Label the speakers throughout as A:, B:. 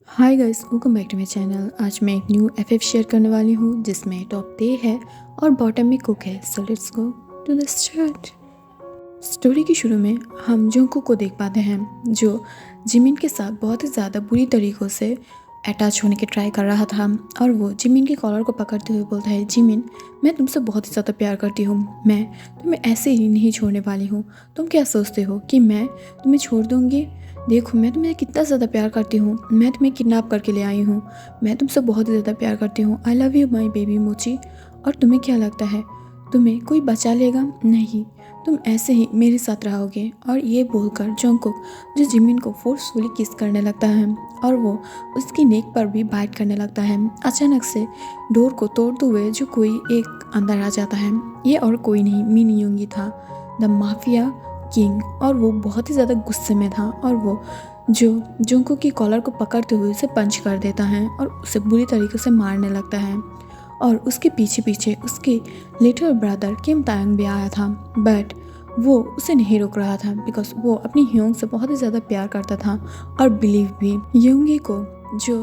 A: Hi guys, welcome back to my channel. आज मैं एक न्यू एफएफ शेयर करने वाली हूँ जिसमें टॉप पे है और बॉटम में कुक है। So let's go to the start. Story के शुरू में हम जोंगकुक को देख पाते हैं जो जिमिन के साथ बहुत ही ज़्यादा बुरी तरीक़ों से अटैच होने की ट्राई कर रहा था और वो जिमिन की कॉलर को पकड़ते हुए बोलता है, जिमिन मैं तुमसे बहुत ही ज़्यादा प्यार करती हूँ, मैं तुम्हें ऐसे ही नहीं छोड़ने वाली हूँ। तुम क्या सोचते हो कि मैं तुम्हें छोड़ दूँगी? देखो मैं तुम्हें कितना ज़्यादा प्यार करती हूँ, मैं तुम्हें किडनैप करके ले आई हूँ, मैं तुमसे बहुत ही ज़्यादा प्यार करती हूँ। I love you my baby मोची। और तुम्हें क्या लगता है तुम्हें कोई बचा लेगा? नहीं, तुम ऐसे ही मेरे साथ रहोगे। और ये बोलकर जोंगकुक जो जिमिन को फोर्सफुली किस करने लगता है और वो उसकी नेक पर भी बाइट करने लगता है। अचानक से डोर को तोड़ते हुए जो कोई एक अंदर आ जाता है। ये और कोई नहीं, मिन यूंगी था, द माफिया किंग। और वो बहुत ही ज़्यादा गुस्से में था और वो जो जोंगकुक की कॉलर को पकड़ते हुए उसे पंच कर देता है और उसे बुरी तरीके से मारने लगता है। और उसके पीछे पीछे उसके लिटिल ब्रदर किम तायंग भी आया था, बट वो उसे नहीं रोक रहा था बिकॉज वो अपनी ह्योंग से बहुत ही ज़्यादा प्यार करता था और बिलीव भी। ह्योंगी को जो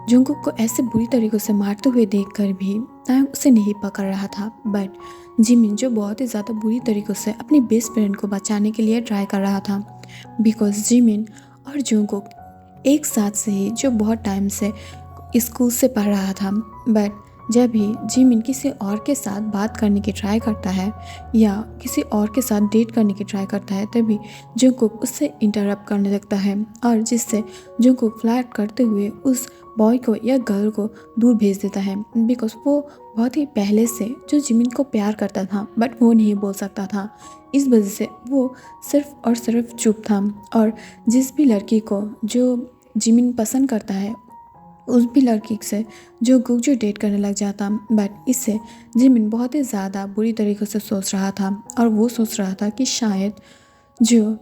A: जोंगकुक को ऐसे बुरी तरीक़ों से मारते हुए देखकर भी तायंग उसे नहीं पकड़ रहा था, बट जिमिन जो बहुत ही ज़्यादा बुरी तरीक़ों से अपनी बेस्ट फ्रेंड को बचाने के लिए ट्राई कर रहा था बिकॉज जिमिन और जोंगकुक एक साथ से ही जो बहुत टाइम से स्कूल से पढ़ रहा था। बट जब भी जिमिन किसी और के साथ बात करने की ट्राई करता है या किसी और के साथ डेट करने की ट्राई करता है तभी जोंगकुक उससे इंटरप्ट करने लगता है और जिससे जोंगकुक फ्लर्ट करते हुए उस बॉय को या गर्ल को दूर भेज देता है बिकॉज वो बहुत ही पहले से जो जिमिन को प्यार करता था बट वो नहीं बोल सकता था। इस वजह से वो सिर्फ और सिर्फ चुप था और जिस भी लड़की को जो जिमिन पसंद करता है उस भी लड़की से जो कुक जो डेट करने लग जाता। बट इससे जिमिन बहुत ही ज़्यादा बुरी तरीके से सोच रहा था और वो सोच रहा था कि शायद जो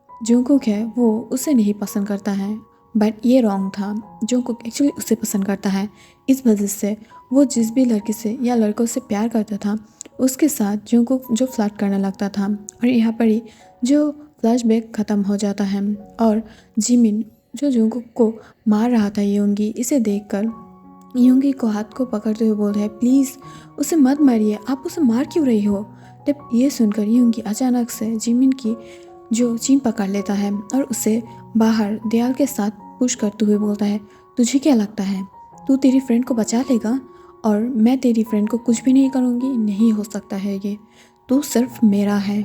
A: जोंगकुक है वो उसे नहीं पसंद करता है, बट ये रॉन्ग था। जोंगकुक एक्चुअली उसे पसंद करता है। इस वजह से वो जिस भी लड़की से या लड़कों से प्यार करता था उसके साथ जोंगकुक जो फ्लर्ट करने लगता था। और यहाँ पर ही जो फ्लैशबैक ख़त्म हो जाता है और जिमिन जो जोंगकुक को मार रहा था योंगी, इसे देखकर योंगी को हाथ को पकड़ते हुए बोल रहा है, प्लीज़ उसे मत मारिए, आप उसे मार क्यों रही हो? तब ये सुनकर योंगी अचानक से जिमिन की जो चीन पकड़ लेता है और उसे बाहर दीवार के साथ पुश करते हुए बोलता है, तुझे क्या लगता है तू तेरी फ्रेंड को बचा लेगा और मैं तेरी फ्रेंड को कुछ भी नहीं करूँगी? नहीं हो सकता है ये, तू सिर्फ मेरा है,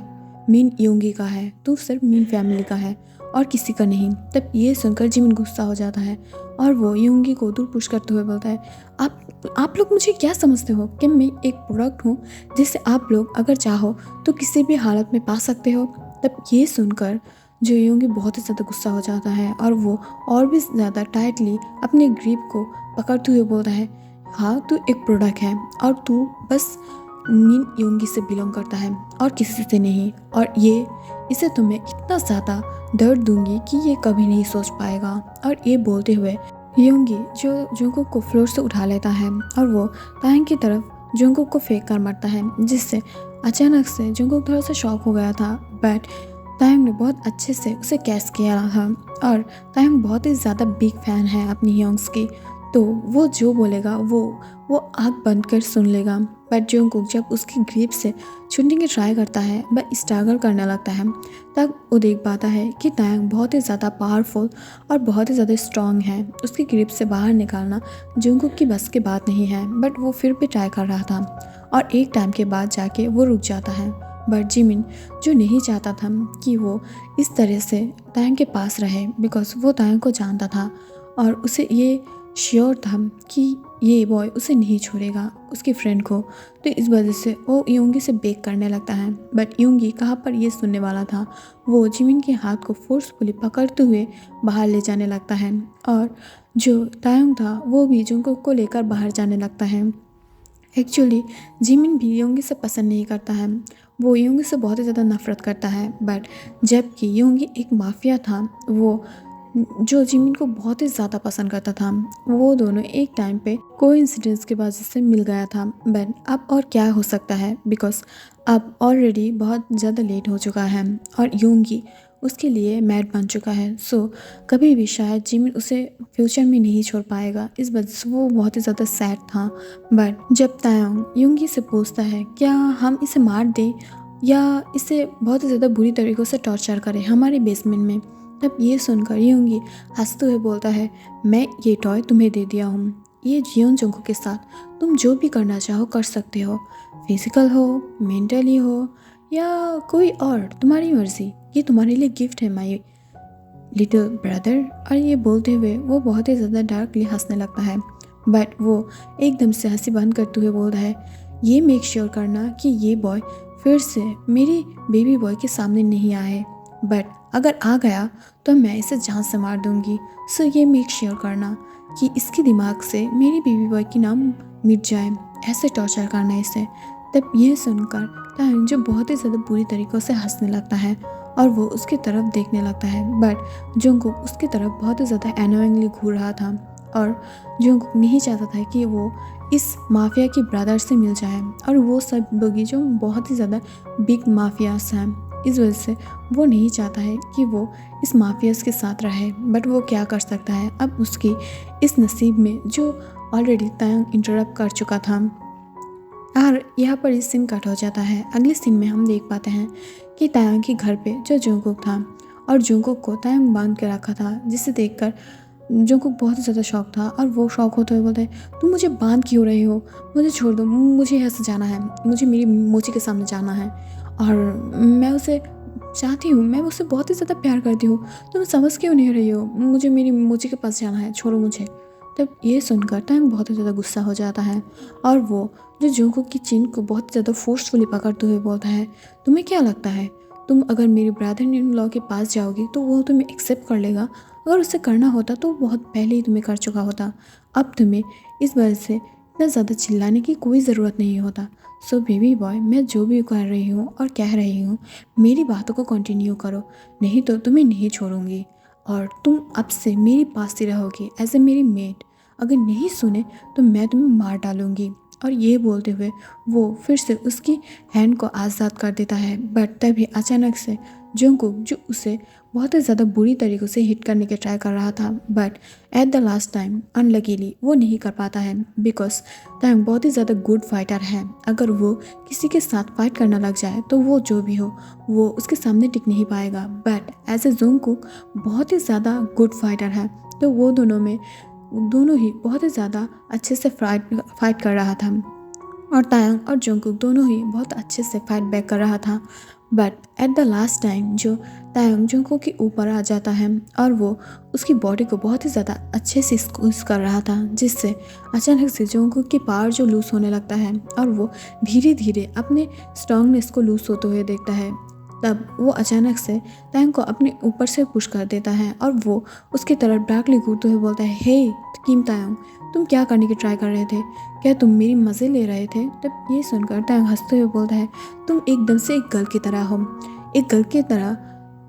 A: मीन योंगी का है, तू सिर्फ मीन फैमिली का है और किसी का नहीं। तब ये सुनकर जिमिन गुस्सा हो जाता है और वो योंगी को दूर पुश करते हुए बोलता है, आप लोग मुझे क्या समझते हो कि मैं एक प्रोडक्ट हूँ जिसे आप लोग अगर चाहो तो किसी भी हालत में पा सकते हो? तब ये सुनकर जो योंगी बहुत ही ज़्यादा गुस्सा हो जाता है और वो और भी ज़्यादा टाइटली अपने ग्रिप को पकड़ते हुए बोलता है, हाँ तू एक प्रोडक्ट है और तू बस मीन योंगी से बिलोंग करता है और किसी से नहीं। और ये इसे तुम्हें इतना ज़्यादा दर्द दूंगी कि ये कभी नहीं सोच पाएगा। और ये बोलते हुए योंगी जो जोंगकुक को फ्लोर से उठा लेता है और वो तायंग की तरफ जोंगकुक को फेंक कर मारता है जिससे अचानक से जोंगकुक थोड़ा सा शॉक हो गया था। बट तायंग ने बहुत अच्छे से उसे कैच किया था और तायंग बहुत ही ज़्यादा बिग फैन है अपनी ह्योंग्स की, तो वो जो बोलेगा वो आँख बंद कर सुन लेगा। बट जोंगकुक जब उसकी ग्रिप से छूटने की ट्राई करता है वह स्ट्रगल करने लगता है, तब वो देख पाता है कि तायंग बहुत ही ज़्यादा पावरफुल और बहुत ही ज़्यादा स्ट्रॉन्ग है। उसकी ग्रिप से बाहर निकालना जोंगकुक की बस की बात नहीं है, बट वो फिर भी ट्राई कर रहा था और एक टाइम के बाद जाके वो रुक जाता है। बट जिमिन जो नहीं चाहता था कि वो इस तरह से तायंग के पास रहे बिकॉज वो तायंग को जानता था और उसे ये श्योर था कि ये बॉय उसे नहीं छोड़ेगा, उसकी फ्रेंड को। तो इस वजह से वो योंगी से बेक करने लगता है। बट योंगी कहाँ पर ये सुनने वाला था, वो जिमिन के हाथ को फोर्सफुली पकड़ते हुए बाहर ले जाने लगता है और जो तायंग था वो भी जोंगकुक को लेकर बाहर जाने लगता है। एक्चुअली जिमिन भी योंगी से पसंद नहीं करता है, वो योंगी से बहुत ही ज़्यादा नफरत करता है। बट जबकि योंगी एक माफिया था वो जो जिमिन को बहुत ही ज़्यादा पसंद करता था, वो दोनों एक टाइम पे कोइंसिडेंस के वजह से मिल गया था। बट अब और क्या हो सकता है बिकॉज अब ऑलरेडी बहुत ज़्यादा लेट हो चुका है और योंगी उसके लिए मैड बन चुका है। सो कभी भी शायद जिमिन उसे फ्यूचर में नहीं छोड़ पाएगा। इस वजह से वो बहुत ही ज़्यादा सैड था। बट जब तायोंग युंगी से पूछता है क्या हम इसे मार दें या इसे बहुत ही ज़्यादा बुरी तरीक़ों से टॉर्चर करें हमारे बेसमेंट में, तब ये सुनकर युंगी हंसते हुए बोलता है मैं ये टॉय तुम्हें दे दिया हूँ, ये जियोन जोंगकुक के साथ तुम जो भी करना चाहो कर सकते हो, फिजिकल हो, मेंटली हो या कोई और, तुम्हारी मर्जी, ये तुम्हारे लिए गिफ्ट है माय लिटिल ब्रदर। और ये बोलते हुए वो बहुत ही ज़्यादा डार्कली हंसने लगता है। बट वो एकदम से हंसी बंद करते हुए बोलता है ये मेक श्योर करना कि ये बॉय फिर से मेरी बेबी बॉय के सामने नहीं आए, बट अगर आ गया तो मैं इसे जान से मार दूंगी। सो ये मेक श्योर करना कि इसके दिमाग से मेरी बेबी बॉय की नाम मिट जाए, ऐसे टॉर्चर करना इसे। तब यह सुनकर तायुंग जो बहुत ही ज़्यादा बुरी तरीक़ों से हंसने लगता है और वो उसकी तरफ देखने लगता है। बट जोंगकुक उसकी तरफ बहुत ही ज़्यादा एनोइंगली घूर रहा था और जोंगकुक नहीं चाहता था कि वो इस माफिया के ब्रदर से मिल जाए, और वो सब लोग जो बहुत ही ज़्यादा बिग माफियास हैं, इस वजह से वो नहीं चाहता है कि वो इस माफियास के साथ रहे। बट वो क्या कर सकता है, अब उसकी इस नसीब में जो ऑलरेडी तायुंग इंटरप्ट कर चुका था। और यहाँ पर इस सीन कट हो जाता है। अगले सीन में हम देख पाते हैं कि तायुंग के घर पे जो जोंगकुक था और जोंगकुक को तायुंग बांध के रखा था, जिसे देखकर जोंगकुक बहुत ही ज़्यादा शौक था और वो शौक होते हुए बोलते हैं तुम मुझे बांध क्यों रहे हो, मुझे छोड़ दो, मुझे यहाँ से जाना है, मुझे मेरी मोची के सामने जाना है और मैं उसे चाहती हूँ, मैं उससे बहुत ही ज़्यादा प्यार करती हूँ, तुम समझ क्यों नहीं रही हो, मुझे मेरी मोची के पास जाना है, छोड़ो मुझे। तब ये सुनकर तायुंग बहुत ही ज़्यादा गुस्सा हो जाता है और वो जो जोंगकुक की चिन को बहुत ज़्यादा फोर्सफुली पकड़ते हुए बोलता है तुम्हें क्या लगता है तुम अगर मेरे ब्रदर इन लॉ के पास जाओगी तो वो तुम्हें एक्सेप्ट कर लेगा, अगर उससे करना होता तो बहुत पहले ही तुम्हें कर चुका होता, अब तुम्हें इस वजह से इतना ज़्यादा चिल्लाने की कोई ज़रूरत नहीं होता। सो बेबी बॉय मैं जो भी कर रही हूँ और कह रही हूँ मेरी बातों को कंटिन्यू करो, नहीं तो तुम्हें नहीं छोड़ूंगी और तुम अब से मेरे पास ही रहोगी एज ए मेरी मेट, अगर नहीं सुने तो मैं तुम्हें मार डालूंगी। और ये बोलते हुए वो फिर से उसकी हैंड को आज़ाद कर देता है। बट तभी अचानक से जोंगकुक जो उसे बहुत ही ज़्यादा बुरी तरीक़ों से हिट करने के ट्राई कर रहा था, but at the last time unluckily वो नहीं कर पाता है बिकॉज तायुंग बहुत ही ज़्यादा गुड फाइटर है। अगर वो किसी के साथ फाइट करना लग जाए तो वो जो भी हो वो उसके सामने टिक नहीं पाएगा, बट एज ए जोंगकुक बहुत ही ज़्यादा गुड फाइटर है, तो वो दोनों ही बहुत ही ज़्यादा अच्छे से फाइट कर रहा था और तायुंग और जोंगकुक दोनों ही बहुत अच्छे से फाइट बैक कर रहा था। But at the last time जो तायुंग जोंगकुक के ऊपर आ जाता है और वो उसकी बॉडी को बहुत ही ज़्यादा अच्छे से स्क्वीज कर रहा था, जिससे अचानक से जोंगकुक की पावर जो लूज होने लगता है और वो धीरे धीरे अपने स्ट्रांगनेस को लूज होते हुए देखता है। तब वो अचानक से तायुंग को अपने ऊपर से पुश कर देता है और वो उसकी तरफ डार्कली घूरते हुए बोलता है हे किम तायुंग तुम क्या करने की ट्राई कर रहे थे, क्या तुम मेरी मज़े ले रहे थे। तब ये सुनकर तायुंग हंसते हुए बोलता है तुम एकदम से एक गर्ल की तरह हो, एक गर्ल की तरह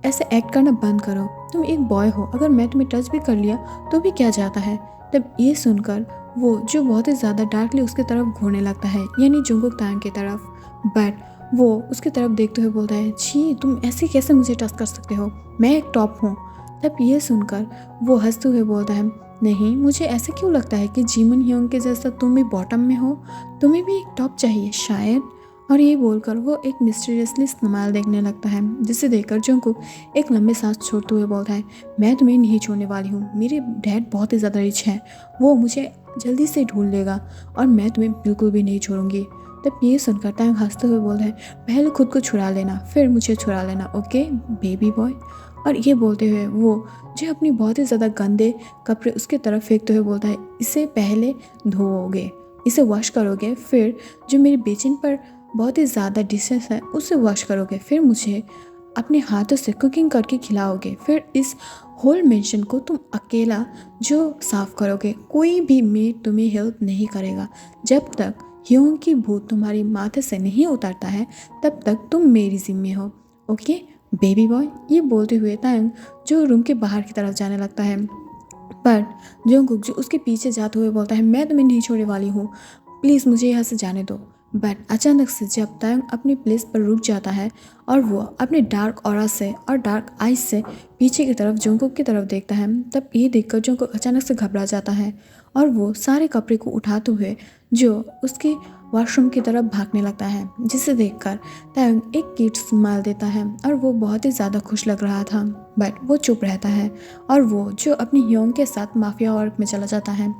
A: ऐसे एक्ट करना बंद करो, तुम एक बॉय हो, अगर मैं तुम्हें टच भी कर लिया तो भी क्या जाता है। तब ये सुनकर वो जो बहुत ही ज़्यादा डार्कली उसकी तरफ घूरने लगता है, यानी जोंगकुक तायुंग की तरफ। बट वो उसकी तरफ देखते हुए बोलता है छी तुम ऐसे कैसे मुझे टच कर सकते हो, मैं एक टॉप हूँ। तब ये सुनकर वो हंसते हुए बोलता है नहीं, मुझे ऐसे क्यों लगता है कि जीमन ह्योंग के जैसा तुम भी बॉटम में हो, तुम्हें भी एक टॉप चाहिए शायद। और ये बोलकर वो एक मिस्टीरियसली स्माइल देखने लगता है, जिसे देखकर जोंगकुक एक लंबे सांस छोड़ते हुए बोलता है मैं तुम्हें नहीं छोड़ने वाली हूँ, मेरे डैड बहुत ही ज़्यादा रिच हैं, वो मुझे जल्दी से ढूंढ लेगा और मैं तुम्हें बिल्कुल भी नहीं छोड़ूंगी। तब ये सुनकर तायुंग हंसते हुए बोलता है पहले खुद को छुड़ा लेना फिर मुझे छुड़ा लेना, ओके बेबी बॉय। और ये बोलते हुए वो जो अपनी बहुत ही ज़्यादा गंदे कपड़े उसके तरफ फेंकते हुए बोलता है इसे पहले धोओगे, इसे वॉश करोगे, फिर जो मेरी बेसिन पर बहुत ही ज़्यादा डिशेस है उसे वॉश करोगे, फिर मुझे अपने हाथों से कुकिंग करके खिलाओगे, फिर इस होल मेंशन को तुम अकेला जो साफ़ करोगे, कोई भी मेड तुम्हें हेल्प नहीं करेगा, जब तक ह्योंग की भूत तुम्हारी माथे से नहीं उतरता है तब तक तुम मेरी जिम्मे हो, ओके बेबी बॉय। ये बोलते हुए तायुंग जो रूम के बाहर की तरफ जाने लगता है, पर जोंगकुक जो उसके पीछे जाते हुए बोलता है मैं तुम्हें नहीं छोड़ने वाली हूँ, प्लीज़ मुझे यहाँ से जाने दो, बट अचानक से जब तायंग अपनी प्लेस पर रुक जाता है और वो अपने डार्क ऑरा से और डार्क आइज से पीछे की तरफ जंगकुक की तरफ देखता है, तब ये देखकर जंगकुक अचानक से घबरा जाता है और वो सारे कपड़े को उठाते हुए जो उसके वॉशरूम की तरफ भागने लगता है, जिसे देखकर तायंग एक क्यूट स्माइल देता है और वो बहुत ही ज़्यादा खुश लग रहा था। बट वो चुप रहता है और वो जो अपनी ह्योंग के साथ माफिया वर्क में चला जाता है।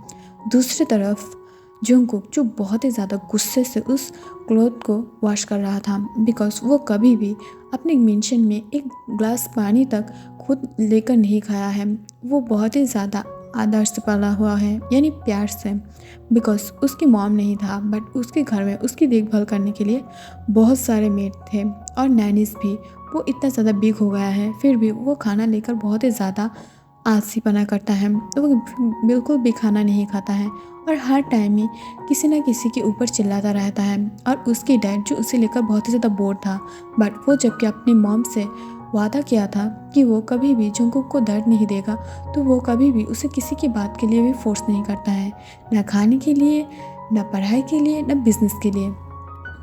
A: दूसरी तरफ जंगकुक जो बहुत ही ज़्यादा गुस्से से उस क्लॉथ को वॉश कर रहा था, बिकॉज वो कभी भी अपने मेंशन में एक ग्लास पानी तक खुद लेकर नहीं खाया है। वो बहुत ही ज़्यादा आदर से पाला हुआ है, यानी प्यार से, बिकॉज उसकी मॉम नहीं था, बट उसके घर में उसकी देखभाल करने के लिए बहुत सारे मेड थे और नैनीज भी। वो इतना ज़्यादा बिग हो गया है, फिर भी वो खाना लेकर बहुत ही ज़्यादा आलसीपना करता है। तो वो बिल्कुल भी खाना नहीं खाता है और हर टाइम ही किसी न किसी के ऊपर चिल्लाता रहता है। और उसकी डैड जो उसे लेकर बहुत ही ज़्यादा बोर था, बट वो जबकि अपनी मॉम से वादा किया था कि वो कभी भी जंगकुक को दर्द नहीं देगा, तो वो कभी भी उसे किसी की बात के लिए भी फोर्स नहीं करता है, ना खाने के लिए, ना पढ़ाई के लिए, ना बिजनेस के लिए।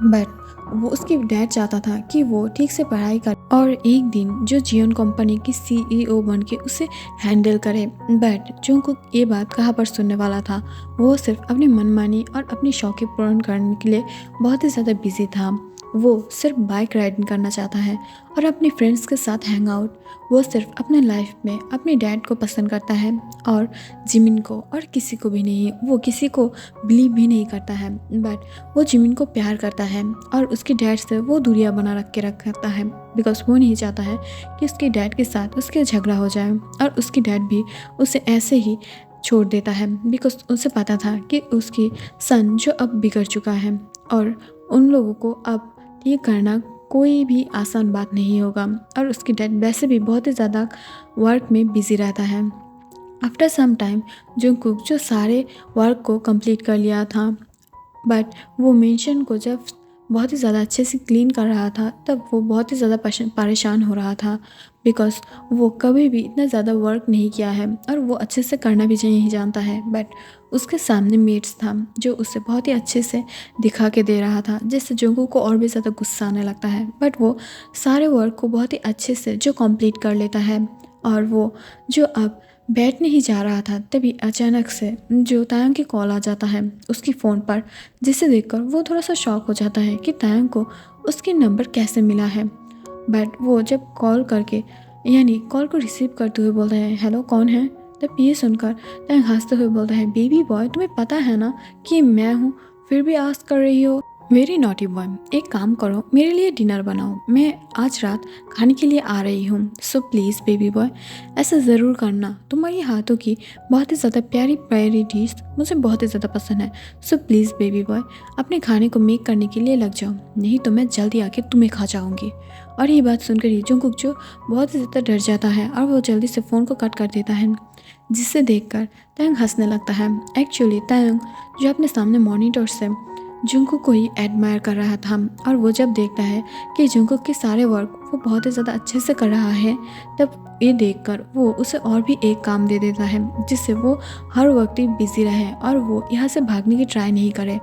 A: बट वो उसकी डैड चाहता था कि वो ठीक से पढ़ाई कर और एक दिन जो जियोन कंपनी की CEO बन के उसे हैंडल करे। बट जंगकुक ये बात कहाँ पर सुनने वाला था। वो सिर्फ अपनी मनमानी और अपनी शौक़ पूर्ण करने के लिए बहुत ही ज़्यादा बिजी था। वो सिर्फ बाइक राइडिंग करना चाहता है और अपने फ्रेंड्स के साथ हैंग आउट। वो सिर्फ अपने लाइफ में अपने डैड को पसंद करता है और जिमिन को, और किसी को भी नहीं। वो किसी को बिलीव भी नहीं करता है, बट वो जिमिन को प्यार करता है और उसके डैड से वो दूरियां बना रख के रखता है, बिकॉज वो नहीं चाहता है कि उसके डैड के साथ उसके झगड़ा हो जाए। और उसकी डैड भी उसे ऐसे ही छोड़ देता है, बिकॉज उसे पता था कि उसकी सन जो अब बिगड़ चुका है और उन लोगों को अब ठीक करना कोई भी आसान बात नहीं होगा। और उसकी डैड वैसे भी बहुत ही ज़्यादा वर्क में बिजी रहता है। आफ्टर सम टाइम जंगकुक जो सारे वर्क को कंप्लीट कर लिया था, बट वो मेंशन को जब बहुत ही ज़्यादा अच्छे से क्लीन कर रहा था, तब वो बहुत ही ज़्यादा परेशान हो रहा था, बिकॉज वो कभी भी इतना ज़्यादा वर्क नहीं किया है और वो अच्छे से करना भी नहीं जानता है। बट उसके सामने मेट्स था जो उसे बहुत ही अच्छे से दिखा के दे रहा था, जिससे जंगकुक को और भी ज़्यादा गुस्सा आने लगता है। बट वो सारे वर्क को बहुत ही अच्छे से जो कंप्लीट कर लेता है और वो जो अब बैठने ही जा रहा था, तभी अचानक से जो तायंग की कॉल आ जाता है उसकी फ़ोन पर, जिसे देखकर वो थोड़ा सा शॉक हो जाता है कि तायंग को उसके नंबर कैसे मिला है। बट वो जब कॉल करके यानी कॉल को रिसीव करते हुए बोलता है, हेलो कौन है? तब ये सुनकर तायंग हंसते हुए बोलता है, बेबी बॉय तुम्हें पता है ना कि मैं हूँ, फिर भी आस्क कर रही हो। वेरी नॉटी बॉय, एक काम करो मेरे लिए डिनर बनाओ, मैं आज रात खाने के लिए आ रही हूँ। सो प्लीज़ बेबी बॉय ऐसा ज़रूर करना, तुम्हारी हाथों की बहुत ही ज़्यादा प्यारी प्यारी डिश मुझे बहुत ही ज़्यादा पसंद है। सो प्लीज़ बेबी बॉय अपने खाने को मेक करने के लिए लग जाओ, नहीं तो मैं जल्दी आके तुम्हें खा जाऊँगी। और ये बात सुनकर जंगकुक जो बहुत ही ज़्यादा डर जाता है और वो जल्दी से फ़ोन को कट कर देता है, जिसे देखकर तायंग हंसने लगता है। एक्चुअली तायंग जो अपने सामने मॉनिटर से जंगकुक को ही एडमायर कर रहा था और वो जब देखता है कि जंगकुक के सारे वर्क वो बहुत ही ज़्यादा अच्छे से कर रहा है, तब ये देखकर वो उसे और भी एक काम दे देता है, जिससे वो हर वक्त ही बिजी रहे और वो यहाँ से भागने की ट्राई नहीं करे।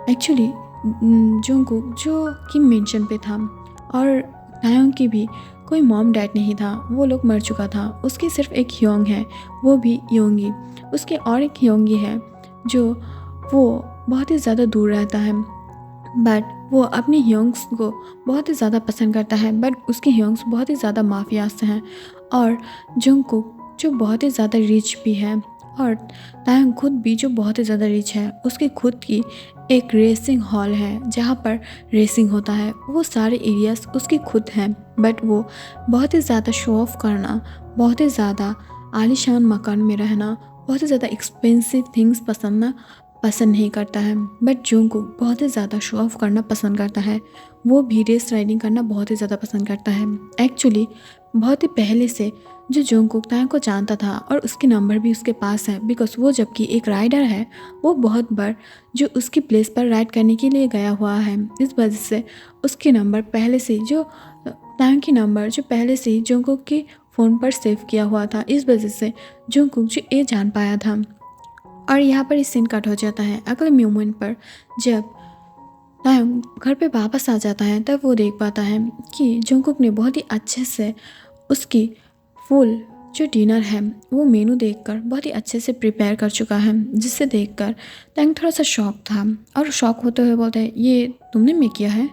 A: एक्चुअली जंगकुक जो किम मेंशन पे था और तायंग की भी कोई मॉम डैड नहीं था, वो लोग मर चुका था। उसकी सिर्फ एक ह्योंग है, वो भी योंगी। उसके और एक ह्योंगी है जो वो बहुत ही ज़्यादा दूर रहता है, बट वो अपनी ह्योंग्स को बहुत ही ज़्यादा पसंद करता है। बट उसकी ह्योंग्स बहुत ही ज़्यादा माफियाज हैं और जंगकुक जो बहुत ही ज़्यादा रिच भी है और तायंग खुद भी जो बहुत ही ज़्यादा रिच है। उसकी खुद की एक रेसिंग हॉल है जहाँ पर रेसिंग होता है, वो सारे एरियाज उसकी खुद हैं। बट वो बहुत ही ज़्यादा शो ऑफ करना, बहुत ही ज़्यादा आलीशान मकान में रहना, बहुत ही ज़्यादा एक्सपेंसिव थिंग्स पसंद नहीं करता है। बट जंगकुक बहुत ही ज़्यादा शो ऑफ करना पसंद करता है। वो भी रेस राइडिंग करना बहुत ही ज़्यादा पसंद करता है। एक्चुअली बहुत ही पहले से जो जंगकुक तायंग को जानता था और उसके नंबर भी उसके पास है, बिकॉज वो जबकि एक राइडर है, वो बहुत बार जो उसकी प्लेस पर राइड करने के लिए गया हुआ है। इस वजह से उसके नंबर पहले से जो तायंग की नंबर जो पहले से ही जंगकुक के फ़ोन पर सेव किया हुआ था, इस वजह से जंगकुक जो ये जान पाया था। और यहाँ पर इस सीन कट हो जाता है अगले मोमेंट पर, जब तायंग घर पे वापस आ जाता है तब वो देख पाता है कि जंगकुक ने बहुत ही अच्छे से उसकी फुल जो डिनर है वो मेनू देखकर बहुत ही अच्छे से प्रिपेयर कर चुका है, जिससे देखकर तायंग थोड़ा सा शॉक था और शॉक होते हुए बोलता है ये तुमने मेक किया है।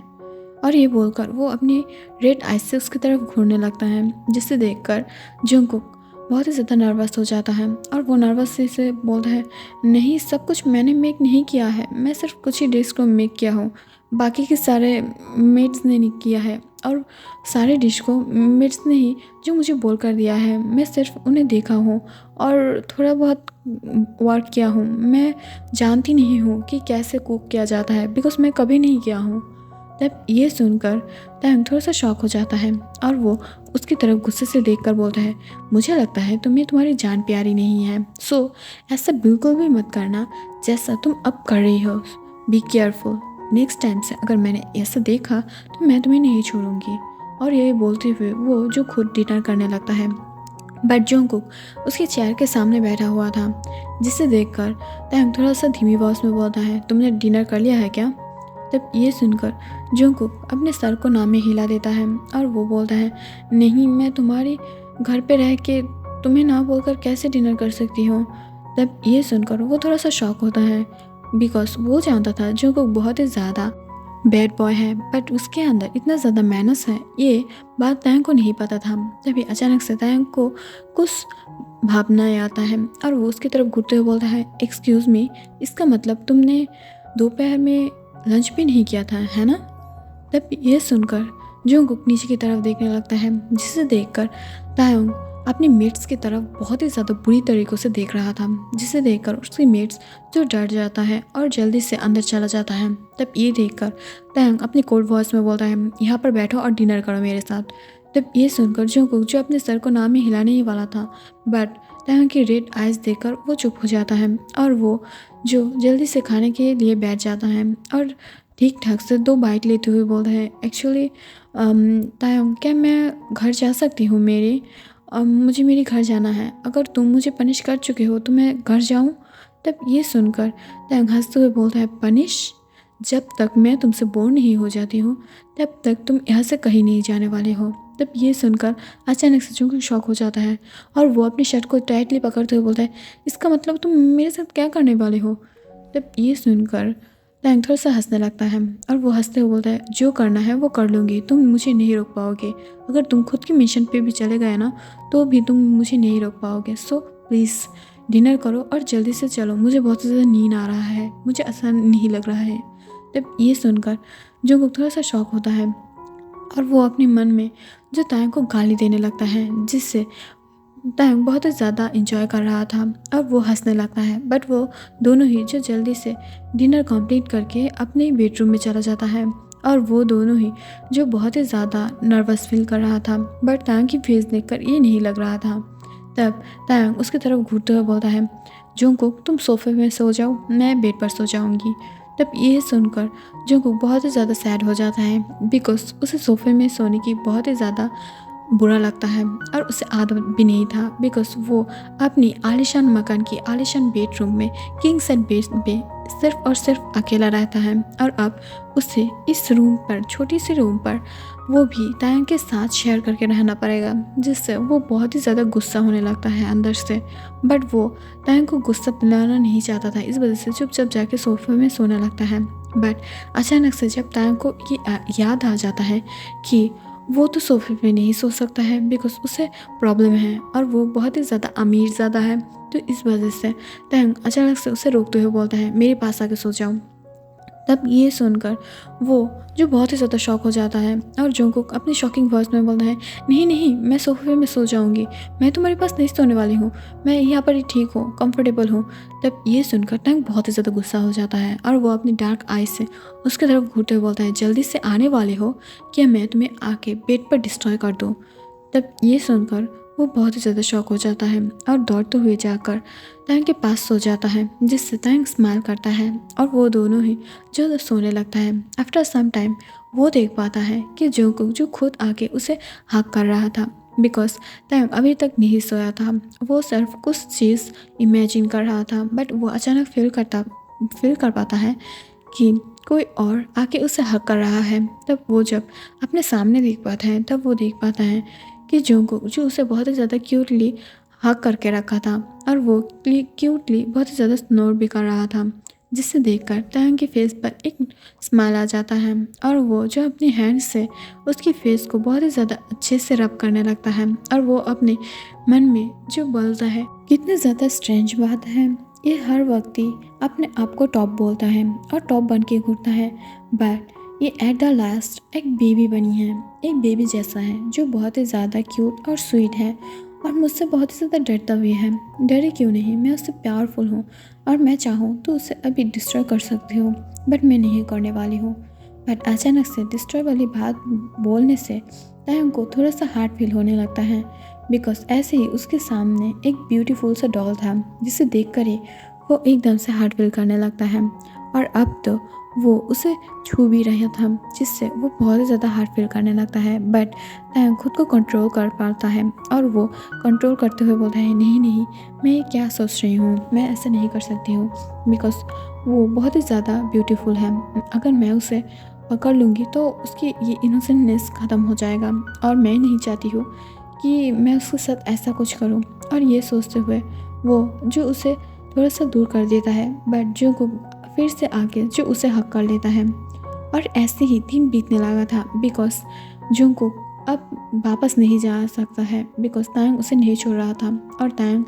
A: और ये बोलकर वो अपनी रेड आइज से उसकी तरफ घूरने लगता है, जिससे देखकर जंगकुक बहुत ही ज़्यादा नर्वस हो जाता है और वो नर्वस से बोलता है नहीं, सब कुछ मैंने मेक नहीं किया है, मैं सिर्फ कुछ ही डिश को मेक किया हूँ, बाकी के सारे मेड्स ने नहीं किया है और सारे डिश को मेड्स ने ही जो मुझे बोल कर दिया है, मैं सिर्फ उन्हें देखा हूँ और थोड़ा बहुत वर्क किया हूँ, मैं जानती नहीं हूँ कि कैसे कुक किया जाता है बिकॉज मैं कभी नहीं किया हूँ। तब ये सुनकर तायंग थोड़ा सा शॉक हो जाता है और वो उसकी तरफ गुस्से से देखकर बोलता है मुझे लगता है तुम्हें तुम्हारी जान प्यारी नहीं है, सो ऐसा बिल्कुल भी मत करना जैसा तुम अब कर रही हो। बी केयरफुल, नेक्स्ट टाइम से अगर मैंने ऐसा देखा तो मैं तुम्हें नहीं छोड़ूंगी। और यही बोलते हुए वो जो खुद डिनर करने लगता है, बट जंगकुक उसके चेयर के सामने बैठा हुआ था, जिसे देखकर तायंग थोड़ा सा धीमी वॉइस में बोलता है तुमने डिनर कर लिया है क्या। तब ये सुनकर जंगकुक अपने सर को ना में हिला देता है और वो बोलता है नहीं, मैं तुम्हारे घर पे रह के तुम्हें ना बोलकर कैसे डिनर कर सकती हूँ। तब ये सुनकर वो थोड़ा सा शॉक होता है बिकॉज वो जानता था जंगकुक बहुत ही ज़्यादा बैड बॉय है, बट उसके अंदर इतना ज़्यादा मैनर्स है ये बात तायंग को नहीं पता था। तभी अचानक से तायंग को कुछ भावना आता है और वो उसकी तरफ घूरते हुए बोलता है एक्सक्यूज़ मी, इसका मतलब तुमने दोपहर में लंच भी नहीं किया था, है ना। तब यह सुनकर जंगकुक नीचे की तरफ देखने लगता है, जिसे देखकर तायंग अपनी मेट्स की तरफ बहुत ही ज़्यादा बुरी तरीक़ों से देख रहा था, जिसे देखकर उसकी मेट्स जो डर जाता है और जल्दी से अंदर चला जाता है। तब ये देखकर तायंग अपनी कोल्ड वॉइस में बोलता है यहाँ पर बैठो और डिनर करो मेरे साथ। तब ये सुनकर जंगकुक जो अपने सर को ना में हिलाने ही वाला था, बट तायंग की रेड आइज़ देखकर वो चुप हो जाता है और वो जो जल्दी से खाने के लिए बैठ जाता है और ठीक ठाक से 2 बाइट लेते हुए बोलता है एक्चुअली तायंग, क्या मैं घर जा सकती हूँ मुझे मेरे घर जाना है, अगर तुम मुझे पनिश कर चुके हो तो मैं घर जाऊँ। तब ये सुनकर तायंग हंसते हुए बोलता है पनिश, जब तक मैं तुमसे बोर नहीं हो जाती हूँ तब तक तुम यहाँ से कहीं नहीं जाने वाले हो। तब ये सुनकर अचानक से जंगकुक शॉक हो जाता है और वो अपनी शर्ट को टाइटली पकड़ते हुए बोलता है इसका मतलब तुम मेरे साथ क्या करने वाले हो। तब ये सुनकर तायंग थोड़ा सा हंसने लगता है और वो हंसते हुए बोलता है जो करना है वो कर लूँगी, तुम मुझे नहीं रोक पाओगे, अगर तुम खुद की मिशन पे भी चले गए ना तो भी तुम मुझे नहीं रोक पाओगे। सो प्लीज़ डिनर करो और जल्दी से चलो, मुझे बहुत ज़्यादा नींद आ रहा है, मुझे आसान नहीं लग रहा है। तब ये सुनकर जंगकुक थोड़ा सा शॉक होता है और वो अपने मन में जो तायंग को गाली देने लगता है, जिससे तायंग बहुत ही ज़्यादा इंजॉय कर रहा था और वो हंसने लगता है। बट वो दोनों ही जो जल्दी से डिनर कंप्लीट करके अपने बेडरूम में चला जाता है और वो दोनों ही जो बहुत ही ज़्यादा नर्वस फील कर रहा था, बट तायंग की फेस देखकर ये नहीं लग रहा था। तब तायंग उसकी तरफ घूरते हुए बोलता है जंगकुक तुम सोफे में सो जाओ, मैं बेड पर सो जाऊँगी। तब ये सुनकर जंगकुक बहुत ही ज़्यादा सैड हो जाता है बिकॉज उसे सोफे में सोने की बहुत ही ज़्यादा बुरा लगता है और उसे आदत भी नहीं था बिकॉज वो अपनी आलिशान मकान की आलिशान बेडरूम में किंग साइड बेड पे सिर्फ और सिर्फ अकेला रहता है और अब उसे इस रूम पर, छोटी सी रूम पर वो भी तायंग के साथ शेयर करके रहना पड़ेगा, जिससे वो बहुत ही ज़्यादा गुस्सा होने लगता है अंदर से। बट वो तायंग को गुस्सा दिलाना नहीं चाहता था, इस वजह से चुपचाप जाके सोफे में सोने लगता है। बट अचानक से जब तायंग को ये याद आ जाता है कि वो तो सोफे पे नहीं सो सकता है बिकॉज उसे प्रॉब्लम है और वो बहुत ही ज़्यादा अमीर ज़्यादा है, तो इस वजह से तायंग अचानक से उसे रोकते हुए बोलता है मेरे पास आके सो जाओ। तब ये सुनकर वो जो बहुत ही ज़्यादा शॉक हो जाता है और जंगकुक अपनी शॉकिंग वॉइस में बोलता है नहीं नहीं, मैं सोफे में सो जाऊंगी, मैं तुम्हारे पास नहीं सोने वाली हूँ, मैं यहाँ पर ही ठीक हूँ, कंफर्टेबल हूँ। तब ये सुनकर तायंग बहुत ही ज़्यादा गुस्सा हो जाता है और वो अपनी डार्क आइज से उसकी तरफ घूरते हुए बोलता है जल्दी से आने वाले हो क्या मैं तुम्हें आके बेड पर डिस्ट्रॉय कर दूँ। तब ये सुनकर वो बहुत ही ज़्यादा शॉक हो जाता है और दौड़ते हुए जाकर तायंग के पास सो जाता है, जिससे तायंग स्माइल करता है और वो दोनों ही जो सोने लगता है। आफ्टर सम टाइम वो देख पाता है कि जंगकुक जो खुद आके उसे हक कर रहा था बिकॉज तायंग अभी तक नहीं सोया था, वो सिर्फ कुछ चीज़ इमेजिन कर रहा था। बट वो अचानक फील कर पाता है कि कोई और आके उसे हक कर रहा है, तब वो जब अपने सामने देख पाता है तब वो देख पाता है कि जंगकुक जो उसे बहुत ही ज़्यादा क्यूटली हक करके रखा था और वो क्यूटली बहुत ही ज़्यादा स्नोर भी कर रहा था, जिसे देखकर तायंग के फेस पर एक स्माइल आ जाता है और वो जो अपनी हैंड से उसकी फेस को बहुत ही ज़्यादा अच्छे से रब करने लगता है और वो अपने मन में जो बोलता है, कितनी ज़्यादा स्ट्रेंज बात है, ये हर वक्त ही अपने आप को टॉप बोलता है और टॉप बन के घूरता है, बट ये एट द लास्ट एक बेबी बनी है, एक बेबी जैसा है जो बहुत ही ज़्यादा क्यूट और स्वीट है और मुझसे बहुत ही ज़्यादा डरता भी है। डरे क्यों नहीं, मैं उससे प्यारफुल हूँ और मैं चाहूँ तो उसे अभी डिस्ट्रॉय कर सकती हूँ, बट मैं नहीं करने वाली हूँ। बट अचानक से डिस्ट्रॉय वाली बात बोलने से तायंग को थोड़ा सा हार्ड फील होने लगता है, बिकॉज ऐसे ही उसके सामने एक ब्यूटीफुल सा डॉल था जिसे देखकर ही वो एकदम से हार्ट फील करने लगता है और अब तो वो उसे छू भी रहा था, जिससे वो बहुत ही ज़्यादा हार्ट फील करने लगता है। बट तायंग खुद को कंट्रोल कर पाता है और वो कंट्रोल करते हुए बोलता है, नहीं नहीं, मैं ये क्या सोच रही हूँ, मैं ऐसा नहीं कर सकती हूँ, बिकॉज वो बहुत ही ज़्यादा ब्यूटीफुल है, अगर मैं उसे पकड़ लूँगी तो उसकी ये इनोसेंटनेस ख़त्म हो जाएगा और मैं नहीं चाहती हूँ कि मैं उसके साथ ऐसा कुछ करूं। और ये सोचते हुए वो जो उसे थोड़ा सा दूर कर देता है, बट जो को फिर से आके जो उसे हक कर लेता है और ऐसे ही दिन बीतने लगा था, बिकॉज जंगकुक अब वापस नहीं जा सकता है, बिकॉज तायंग उसे नहीं छोड़ रहा था और तायंग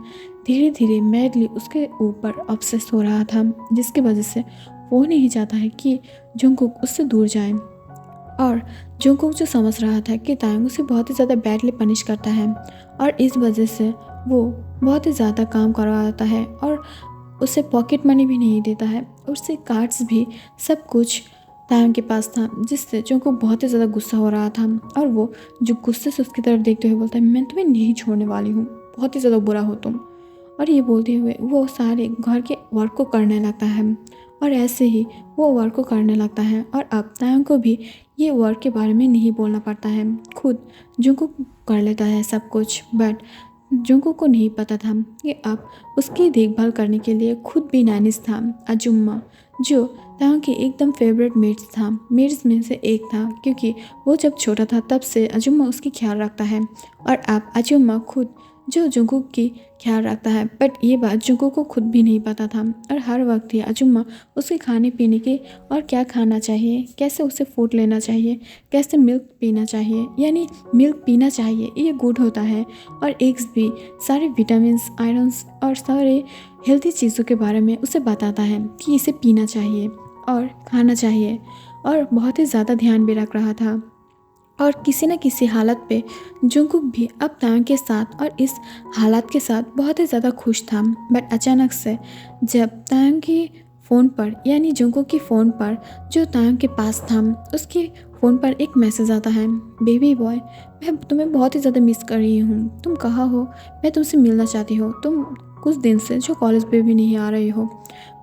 A: धीरे धीरे मैडली उसके ऊपर ऑब्सेस हो रहा था, जिसकी वजह से वो नहीं चाहता है कि जंगकुक उससे दूर जाए। और जंगकुक जो समझ रहा था कि तायंग उसे बहुत ही ज़्यादा बैडली पनिश करता है और इस वजह से वो बहुत ही ज़्यादा काम करवाता है और उसे पॉकेट मनी भी नहीं देता है, उससे कार्ड्स भी सब कुछ तायंग के पास था, जिससे जंगकुक बहुत ही ज़्यादा गुस्सा हो रहा था और वो जो गुस्से से उसकी तरफ देखते हुए बोलता है, मैं तुम्हें नहीं छोड़ने वाली हूँ, बहुत ही ज़्यादा बुरा हो तुम। और ये बोलते हुए वो सारे घर के वर्क को करने लगता है और ऐसे ही वो वर्क को करने लगता है और अब तायंग को भी ये वर्क के बारे में नहीं बोलना पड़ता है, खुद जंगकुक कर लेता है सब कुछ। बट जंगकुक को नहीं पता था कि अब उसकी देखभाल करने के लिए खुद भी नानिस था, अजुम्मा, जो तायंग की एकदम फेवरेट मेड्स में से एक था, क्योंकि वो जब छोटा था तब से अजुम्मा उसकी ख्याल रखता है और अब अजुम्मा खुद जो जंगकुक की ख्याल रखता है। बट ये बात जंगकुक को खुद भी नहीं पता था और हर वक्त ही अजुम्मा उसके खाने पीने की और क्या खाना चाहिए, कैसे उसे फूड लेना चाहिए, कैसे मिल्क पीना चाहिए, यानी मिल्क पीना चाहिए ये गुड होता है, और एग्स भी सारे विटामिन्स, आयरन्स और सारे हेल्थी चीज़ों के बारे में उसे बताता है कि इसे पीना चाहिए और खाना चाहिए, और बहुत ही ज़्यादा ध्यान भी रख रहा था। और किसी न किसी हालत पे जंगकुक भी अब तायंग के साथ और इस हालात के साथ बहुत ही ज़्यादा खुश था। बट अचानक से जब तायंग की फ़ोन पर, यानी जंगकुक की फ़ोन पर जो तायंग के पास था, उसके फ़ोन पर एक मैसेज आता है, बेबी बॉय, मैं तुम्हें बहुत ही ज़्यादा मिस कर रही हूँ, तुम कहाँ हो, मैं तुमसे मिलना चाहती हूँ, तुम कुछ दिन से जो कॉलेज पे भी नहीं आ रही हो,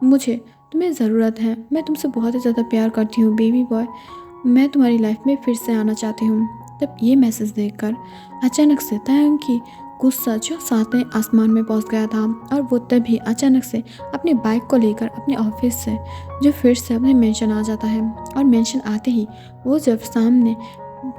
A: मुझे तुम्हें ज़रूरत है, मैं तुमसे बहुत ही ज़्यादा प्यार करती हूँ बेबी बॉय, मैं तुम्हारी लाइफ में फिर से आना चाहती हूँ। तब ये मैसेज देखकर अचानक से तायंग की गुस्सा जो सातवें आसमान में पहुँच गया था और वो तभी अचानक से अपनी बाइक को लेकर अपने ऑफिस से जो फिर से अपने मेंशन आ जाता है, और मेंशन आते ही वो जब सामने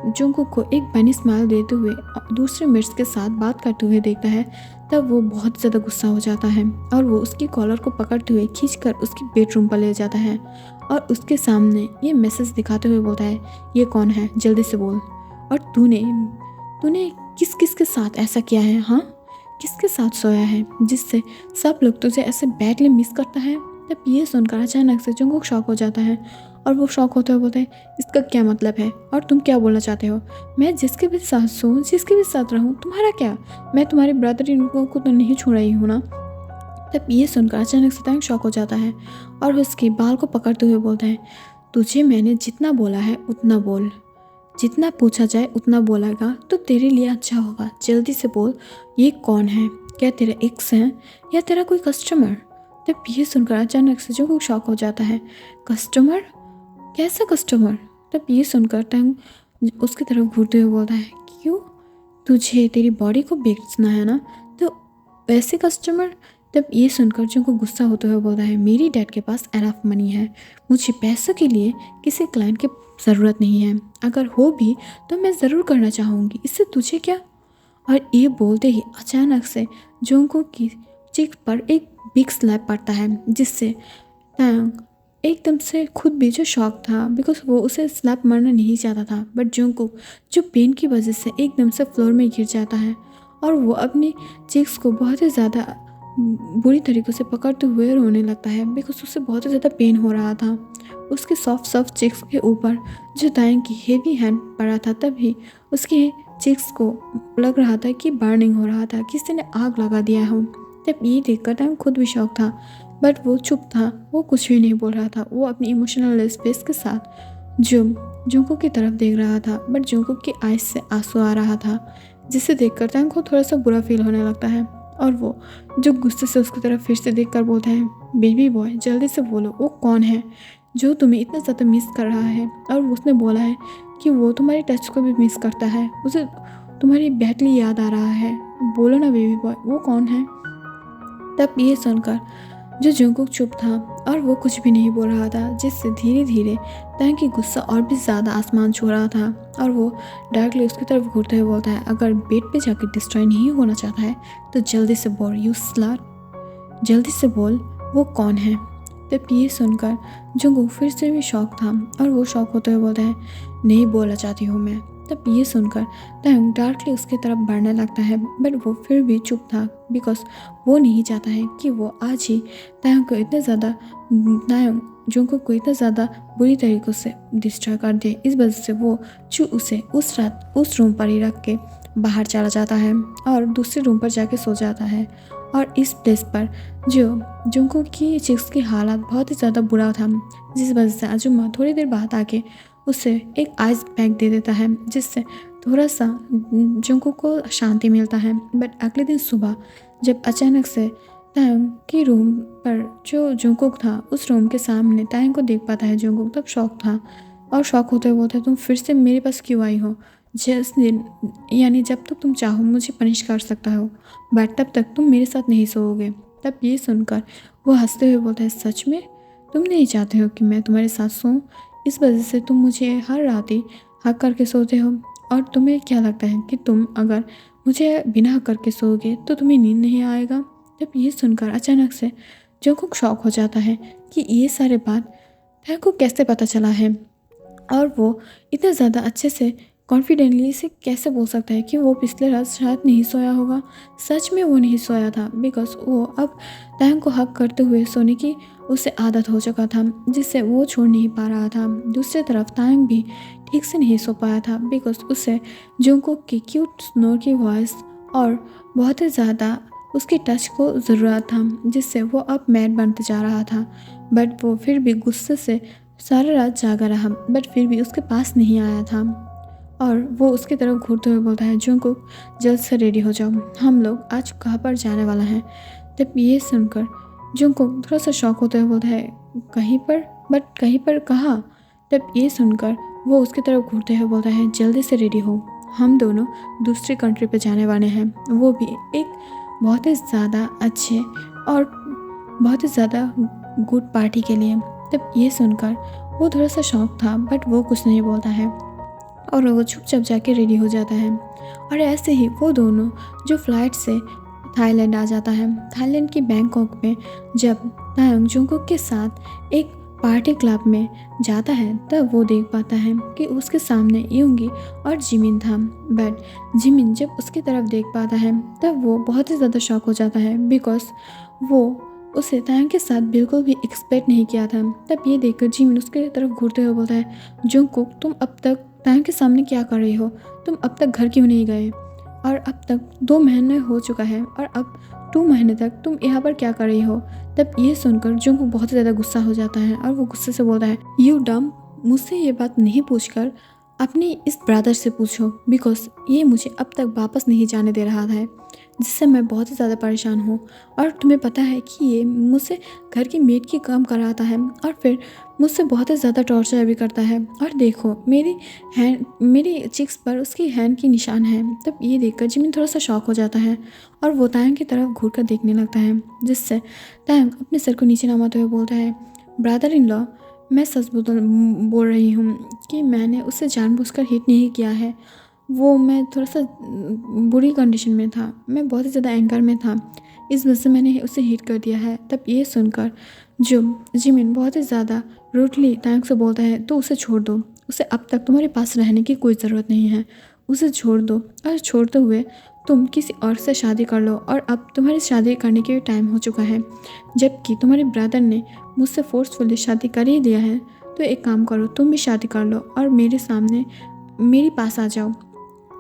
A: जंगकुक को एक बनी स्माइल देते हुए दूसरे मिर्च के साथ बात करते हुए देखता है, तब वो बहुत ज़्यादा गुस्सा हो जाता है और वो उसकी कॉलर को पकड़ते हुए खींचकर उसकी बेडरूम पर ले जाता है और उसके सामने ये मैसेज दिखाते हुए बोलता है, ये कौन है, जल्दी से बोल, और तूने किस किस के साथ ऐसा किया है, हाँ, किसके साथ सोया है जिससे सब लोग तुझे ऐसे बैडली मिस करता है। तब ये सुनकर अचानक से जंगकुक शॉक हो जाता है और वो शॉक होते हुए बोलते हैं, इसका क्या मतलब है और तुम क्या बोलना चाहते हो, मैं जिसके भी साथ सोऊं, जिसके भी साथ रहूं, तुम्हारा क्या, मैं तुम्हारे ब्रदर इन को तो नहीं छू रही हूँ ना। तब ये सुनकर अचानक से तायंग शॉक हो जाता है और उसके बाल को पकड़ते हुए बोलता है, तुझे मैंने जितना बोला है उतना बोल, जितना पूछा जाए उतना बोलेगा तो तेरे लिए अच्छा होगा, जल्दी से बोल, ये कौन है, क्या तेरा एक्स है या तेरा कोई कस्टमर। तब ये सुनकर अचानक से जो शॉक हो जाता है, कस्टमर, कैसा कस्टमर। तब ये सुनकर तायंग उसकी तरफ घूरते हुए बोलता है, क्यों, तुझे तेरी बॉडी को बेचना है ना, तो वैसे कस्टमर तब ये सुनकर जंगकुक गुस्सा होते हुए बोलता है, मेरी डैड के पास एनफ मनी है, मुझे पैसों के लिए किसी क्लाइंट की ज़रूरत नहीं है, अगर हो भी तो मैं ज़रूर करना चाहूँगी, इससे तुझे क्या। और ये बोलते ही अचानक से जंगकुक की चीख पर एक बिग स्लैप पड़ता है, जिससे तांग एकदम से खुद भी जो शॉक था, बिकॉज वो उसे स्लैप मारना नहीं चाहता था, बट जंगकुक जो पेन की वजह से एकदम से फ्लोर में गिर जाता है और वो अपनी चीक्स को बहुत ही ज़्यादा बुरी तरीक़े से पकड़ते हुए रोने लगता है, बिकॉज उसे बहुत ही ज़्यादा पेन हो रहा था। उसके सॉफ्ट सॉफ्ट चिक्स के ऊपर जो तांग की हेवी हैंड पड़ा था, तभी उसके चिक्स को लग रहा था कि बर्निंग हो रहा था, किसी ने आग लगा दिया हो। तब ये देखकर तांग खुद भी शौक था, बट वो चुप था, वो कुछ भी नहीं बोल रहा था। वो अपनी इमोशनल स्पेस के साथ जंगकुक की तरफ देख रहा था, बट जंगकुक की आइज से आंसू आ रहा था, जिसे देखकर तांग को थोड़ा सा बुरा फील होने लगता है। और वो जो गुस्से से उसकी तरफ फिर से देखकर बोलता है, बेबी बॉय जल्दी से बोलो, वो कौन है जो तुम्हें इतना ज़्यादा मिस कर रहा है। और उसने बोला है कि वो तुम्हारी टच को भी मिस करता है, उसे तुम्हारी बैटली याद आ रहा है, बोलो ना बेबी बॉय, वो कौन है। तब ये सुनकर जो जंगकुक चुप था और वो कुछ भी नहीं बोल रहा था, जिससे धीरे धीरे तांग की गुस्सा और भी ज़्यादा आसमान छू रहा था। और वो डायरेक्टली उसकी तरफ घूरते हुए बोलता है, अगर बेड पे जाकर डिस्ट्रॉय नहीं होना चाहता है तो जल्दी से बोल, यू स्लट, जल्दी से बोल वो कौन है। तब ये सुनकर जंगकुक फिर से भी शौक था और वो शौक होते हुए बोलता है, नहीं बोलना चाहती हूँ मैं। तब ये सुनकर तांग डार्कली उसकी तरफ बढ़ने लगता है, बट वो फिर भी चुप था, बिकॉज वो नहीं चाहता है कि वो आज ही तांग को इतने ज़्यादा जंगकुक को इतना ज़्यादा बुरी तरीक़ों से डिस्ट्रॉय कर दे। इस वजह से वो उसे उस रात उस रूम पर ही रख के बाहर चला जाता है और दूसरे रूम पर जाके सो जाता है। और इस प्लेस पर जो जंगकुक की चिक्स की हालत बहुत ही ज़्यादा बुरा था, जिस वजह से आजुमा थोड़ी देर बाद आके उसे एक आइस पैक दे देता है, जिससे थोड़ा सा जंगकुक को शांति मिलता है। बट अगले दिन सुबह जब अचानक से तांग की रूम पर जो जंगकुक था, उस रूम के सामने तांग को देख पाता है जंगकुक, तब शौक था और शौक होते हुए बोलता है, तुम फिर से मेरे पास क्यों आई हो, जिस दिन यानी जब तक तुम चाहो मुझे पनिश कर सकता हो, बट तब तक तुम मेरे साथ नहीं सोओगे। तब ये सुनकर वो हंसते हुए बोलता है, सच में तुम नहीं चाहते हो कि मैं तुम्हारे साथ सोऊं, इस वजह से तुम मुझे हर रात ही हक करके सोते हो, और तुम्हें क्या लगता है कि तुम अगर मुझे बिना हक करके सोओगे तो तुम्हें नींद नहीं आएगा। तब ये सुनकर अचानक से जंगकुक शौक हो जाता है कि ये सारे बात तांग को कैसे पता चला है, और वो इतना ज़्यादा अच्छे से कॉन्फिडेंटली इसे कैसे बोल सकता है कि वो पिछले रात शायद नहीं सोया होगा। सच में वो नहीं सोया था, बिकॉज वो अब तांग को हक करते हुए सोने की उसे आदत हो चुका था, जिससे वो छोड़ नहीं पा रहा था। दूसरी तरफ तांग भी ठीक से नहीं सो पाया था, बिकॉज उसे जंगकुक की क्यूट स्नोर की वॉइस और बहुत ही ज़्यादा उसकी टच को ज़रूरत था, जिससे वो अब मैड बनते जा रहा था। बट वो फिर भी गुस्से से सारा रात जागा रहा, बट फिर भी उसके पास नहीं आया था। और वो उसकी तरफ घूरते हुए बोलता है, जंगकुक जल्द से रेडी हो जाओ, हम लोग आज कहाँ पर जाने वाला हैं। तब ये सुनकर जंगकुक थोड़ा सा शौक होते हुए बोलता है, कहीं पर, बट कहीं पर कहाँ। तब ये सुनकर वो उसकी तरफ घूरते हुए बोलता है, जल्दी से रेडी हो, हम दोनों दूसरी कंट्री पे जाने वाले हैं, वो भी एक बहुत ही ज़्यादा अच्छे और बहुत ही ज़्यादा गुड पार्टी के लिए। तब ये सुनकर वो थोड़ा सा शौक था, बट वो कुछ नहीं बोलता है और वो चुपचाप जाके रेडी हो जाता है। और ऐसे ही वो दोनों जो फ्लाइट से थाईलैंड आ जाता है। थाईलैंड की बैंकॉक में जब तांग जंगकुक के साथ एक पार्टी क्लब में जाता है, तब वो देख पाता है कि उसके सामने योंगी और जिमिन था। बट जिमिन जब उसकी तरफ देख पाता है, तब वो बहुत ही ज़्यादा शॉक हो जाता है, बिकॉज वो उसे तांग के साथ बिल्कुल भी एक्सपेक्ट नहीं किया था। तब ये देखकर जिमिन उसके तरफ घूरते हुए बोलता है, जंगकुक तुम अब तक तांग के सामने क्या कर रही हो, तुम अब तक घर क्यों नहीं गए, और अब तक 2 महीने हो चुका है और अब 2 महीने तक तुम यहाँ पर क्या कर रही हो। तब ये सुनकर जंगकुक बहुत ज़्यादा गुस्सा हो जाता है और वो गुस्से से बोलता है, यू डम, मुझसे ये बात नहीं पूछकर अपने इस ब्रदर से पूछो बिकॉज ये मुझे अब तक वापस नहीं जाने दे रहा है, जिससे मैं बहुत ही ज़्यादा परेशान हूँ। और तुम्हें पता है कि ये मुझसे घर की मेड की काम कराता है और फिर मुझसे बहुत ही ज़्यादा टॉर्चर भी करता है। और देखो मेरी चिक्स पर उसकी हैंड की निशान है। तब ये देखकर जिमिन थोड़ा सा शॉक हो जाता है और वो तायंग की तरफ घूर कर देखने लगता है, जिससे तायंग अपने सर को नीचे नमाते हुए बोलता है, ब्रदर इन लॉ, मैं सच बोल रही हूँ कि मैंने उसे जानबूझकर हिट नहीं किया है। वो मैं थोड़ा सा बुरी कंडीशन में था, मैं बहुत ही ज़्यादा एंगर में था, इस वजह से मैंने उसे हिट कर दिया है। तब ये सुनकर जो जिमिन बहुत ही ज़्यादा रूडली तायंग से बोलता है, तो उसे छोड़ दो, उसे अब तक तुम्हारे पास रहने की कोई ज़रूरत नहीं है, उसे छोड़ दो। और छोड़ते हुए तुम किसी और से शादी कर लो, और अब तुम्हारी शादी करने के भी टाइम हो चुका है, जबकि तुम्हारे ब्रदर ने मुझसे फोर्सफुली शादी कर ही दिया है। तो एक काम करो, तुम भी शादी कर लो और मेरे सामने मेरे पास आ जाओ,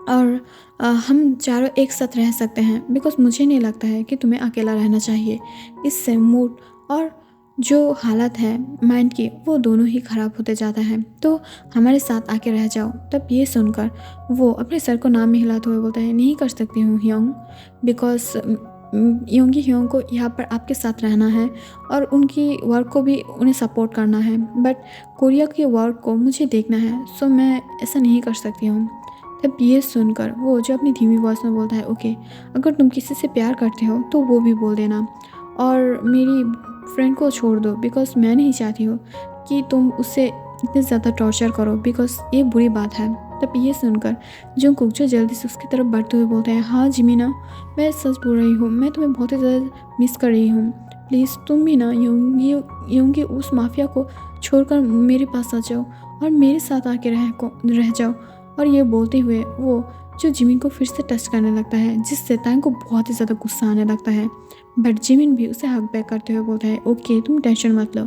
A: और हम चारों एक साथ रह सकते हैं। बिकॉज मुझे नहीं लगता है कि तुम्हें अकेला रहना चाहिए। इससे मूड और जो हालत है माइंड की, वो दोनों ही ख़राब होते जाता है। तो हमारे साथ आके रह जाओ। तब ये सुनकर वो अपने सर को नाम में हिलाते हुए बोलता है, नहीं कर सकती हूँ ह्योंग, बिकॉज योंगी ह्योंग को यहाँ पर आपके साथ रहना है और उनकी वर्क को भी उन्हें सपोर्ट करना है, बट कोरिया के वर्क को मुझे देखना है, सो मैं ऐसा नहीं कर सकती हूँ। तब ये सुनकर वो जो अपनी धीमी वॉइस में बोलता है, ओके, अगर तुम किसी से प्यार करते हो तो वो भी बोल देना, और मेरी फ्रेंड को छोड़ दो, बिकॉज मैं नहीं चाहती हूँ कि तुम उससे इतने ज़्यादा टॉर्चर करो, बिकॉज ये बुरी बात है। तब ये सुनकर जंगकुक जो जल्दी से उसकी तरफ बढ़ते हुए बोलते हैं, हाँ जिमिना, मैं सच बोल रही हूँ, मैं तुम्हें बहुत ही ज़्यादा मिस कर रही हूँ। प्लीज़ तुम भी ना योंगी उस माफिया को छोड़कर मेरे पास आ जाओ और मेरे साथ आके रह जाओ। और ये बोलते हुए वो जो जिमिन को फिर से टच करने लगता है, जिससे तांग को बहुत ही ज़्यादा गुस्सा आने लगता है। बट जिमिन भी उसे हक बैक करते हुए बोलता है, ओके, तुम टेंशन मत लो,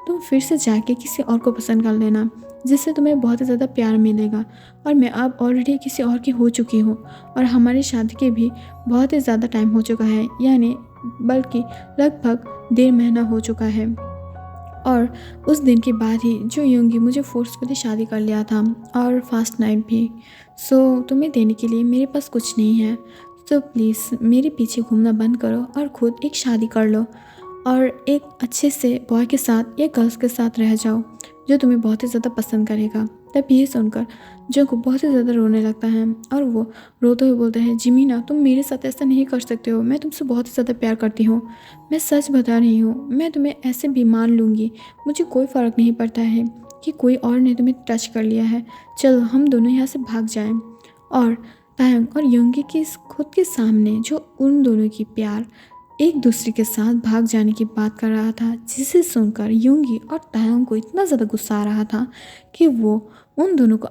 A: तुम फिर से जाके किसी और को पसंद कर लेना, जिससे तुम्हें बहुत ही ज़्यादा प्यार मिलेगा। और मैं अब ऑलरेडी किसी और की हो चुकी हूँ और हमारी शादी के भी बहुत ही ज़्यादा टाइम हो चुका है, यानी बल्कि लगभग 1.5 महीना हो चुका है। और उस दिन के बाद ही जो योंगी मुझे फोर्सफुली शादी कर लिया था, और फास्ट नाइट भी। सो तुम्हें देने के लिए मेरे पास कुछ नहीं है, सो प्लीज़ मेरे पीछे घूमना बंद करो और ख़ुद एक शादी कर लो और एक अच्छे से बॉय के साथ या गर्ल्स के साथ रह जाओ जो तुम्हें बहुत ही ज़्यादा पसंद करेगा। तब ये सुनकर जंगकुक बहुत ही ज़्यादा रोने लगता है और वो रोते हुए बोलता है, जिमीना, तुम मेरे साथ ऐसा नहीं कर सकते हो, मैं तुमसे बहुत ही ज़्यादा प्यार करती हूँ, मैं सच बता रही हूँ, मैं तुम्हें ऐसे भी मान लूँगी, मुझे कोई फ़र्क नहीं पड़ता है कि कोई और ने तुम्हें टच कर लिया है, चलो हम दोनों यहाँ से भाग जाएं। और तायंग और योंगी की खुद के सामने जो उन दोनों की प्यार एक दूसरे के साथ भाग जाने की बात कर रहा था, जिसे सुनकर योंगी और तायंग को इतना ज़्यादा गुस्सा आ रहा था कि वो उन दोनों को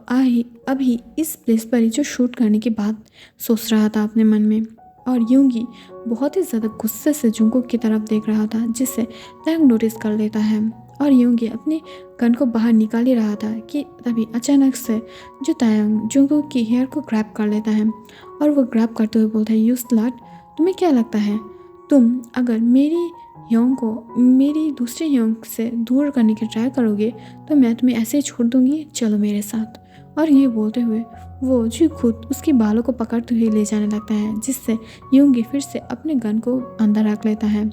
A: अभी इस प्लेस पर ही जो शूट करने की बात सोच रहा था अपने मन में। और योंगी बहुत ही ज़्यादा गुस्से से जंगकुक की तरफ देख रहा था, जिसे तायंग नोटिस कर लेता है और योंगी अपने गन को बाहर निकाल ही रहा था कि तभी अचानक से जो तायंग जंगकुक की हेयर को ग्रैब कर लेता है और वो ग्रैब करते हुए बोलता है, यू स्लट, तुम्हें क्या लगता है तुम अगर मेरी ह्योंग को मेरी दूसरे ह्योंग से दूर करने की ट्राई करोगे तो मैं तुम्हें ऐसे ही छोड़ दूंगी, चलो मेरे साथ। और ये बोलते हुए वो जी खुद उसके बालों को पकड़ते हुए ले जाने लगता है, जिससे योंगी फिर से अपने गन को अंदर रख लेता है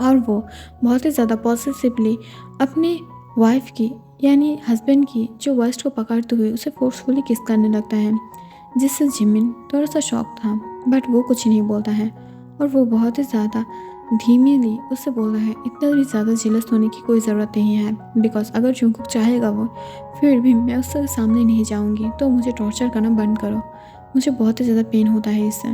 A: और वो बहुत ही ज़्यादा पॉसेसिवली अपने वाइफ की यानी हस्बैंड की जो वेस्ट को पकड़ते हुए उसे फोर्सफुली किस करने लगता है, जिससे जिमिन थोड़ा सा शॉक था बट वो कुछ नहीं बोलता है और वो बहुत ही ज़्यादा धीमीली उससे बोल रहा है, इतना भी ज़्यादा जेलस होने की कोई ज़रूरत नहीं है, बिकॉज अगर जंगकुक चाहेगा वो फिर भी मैं उसके सामने नहीं जाऊंगी, तो मुझे टॉर्चर करना बंद करो, मुझे बहुत ही ज़्यादा पेन होता है इससे।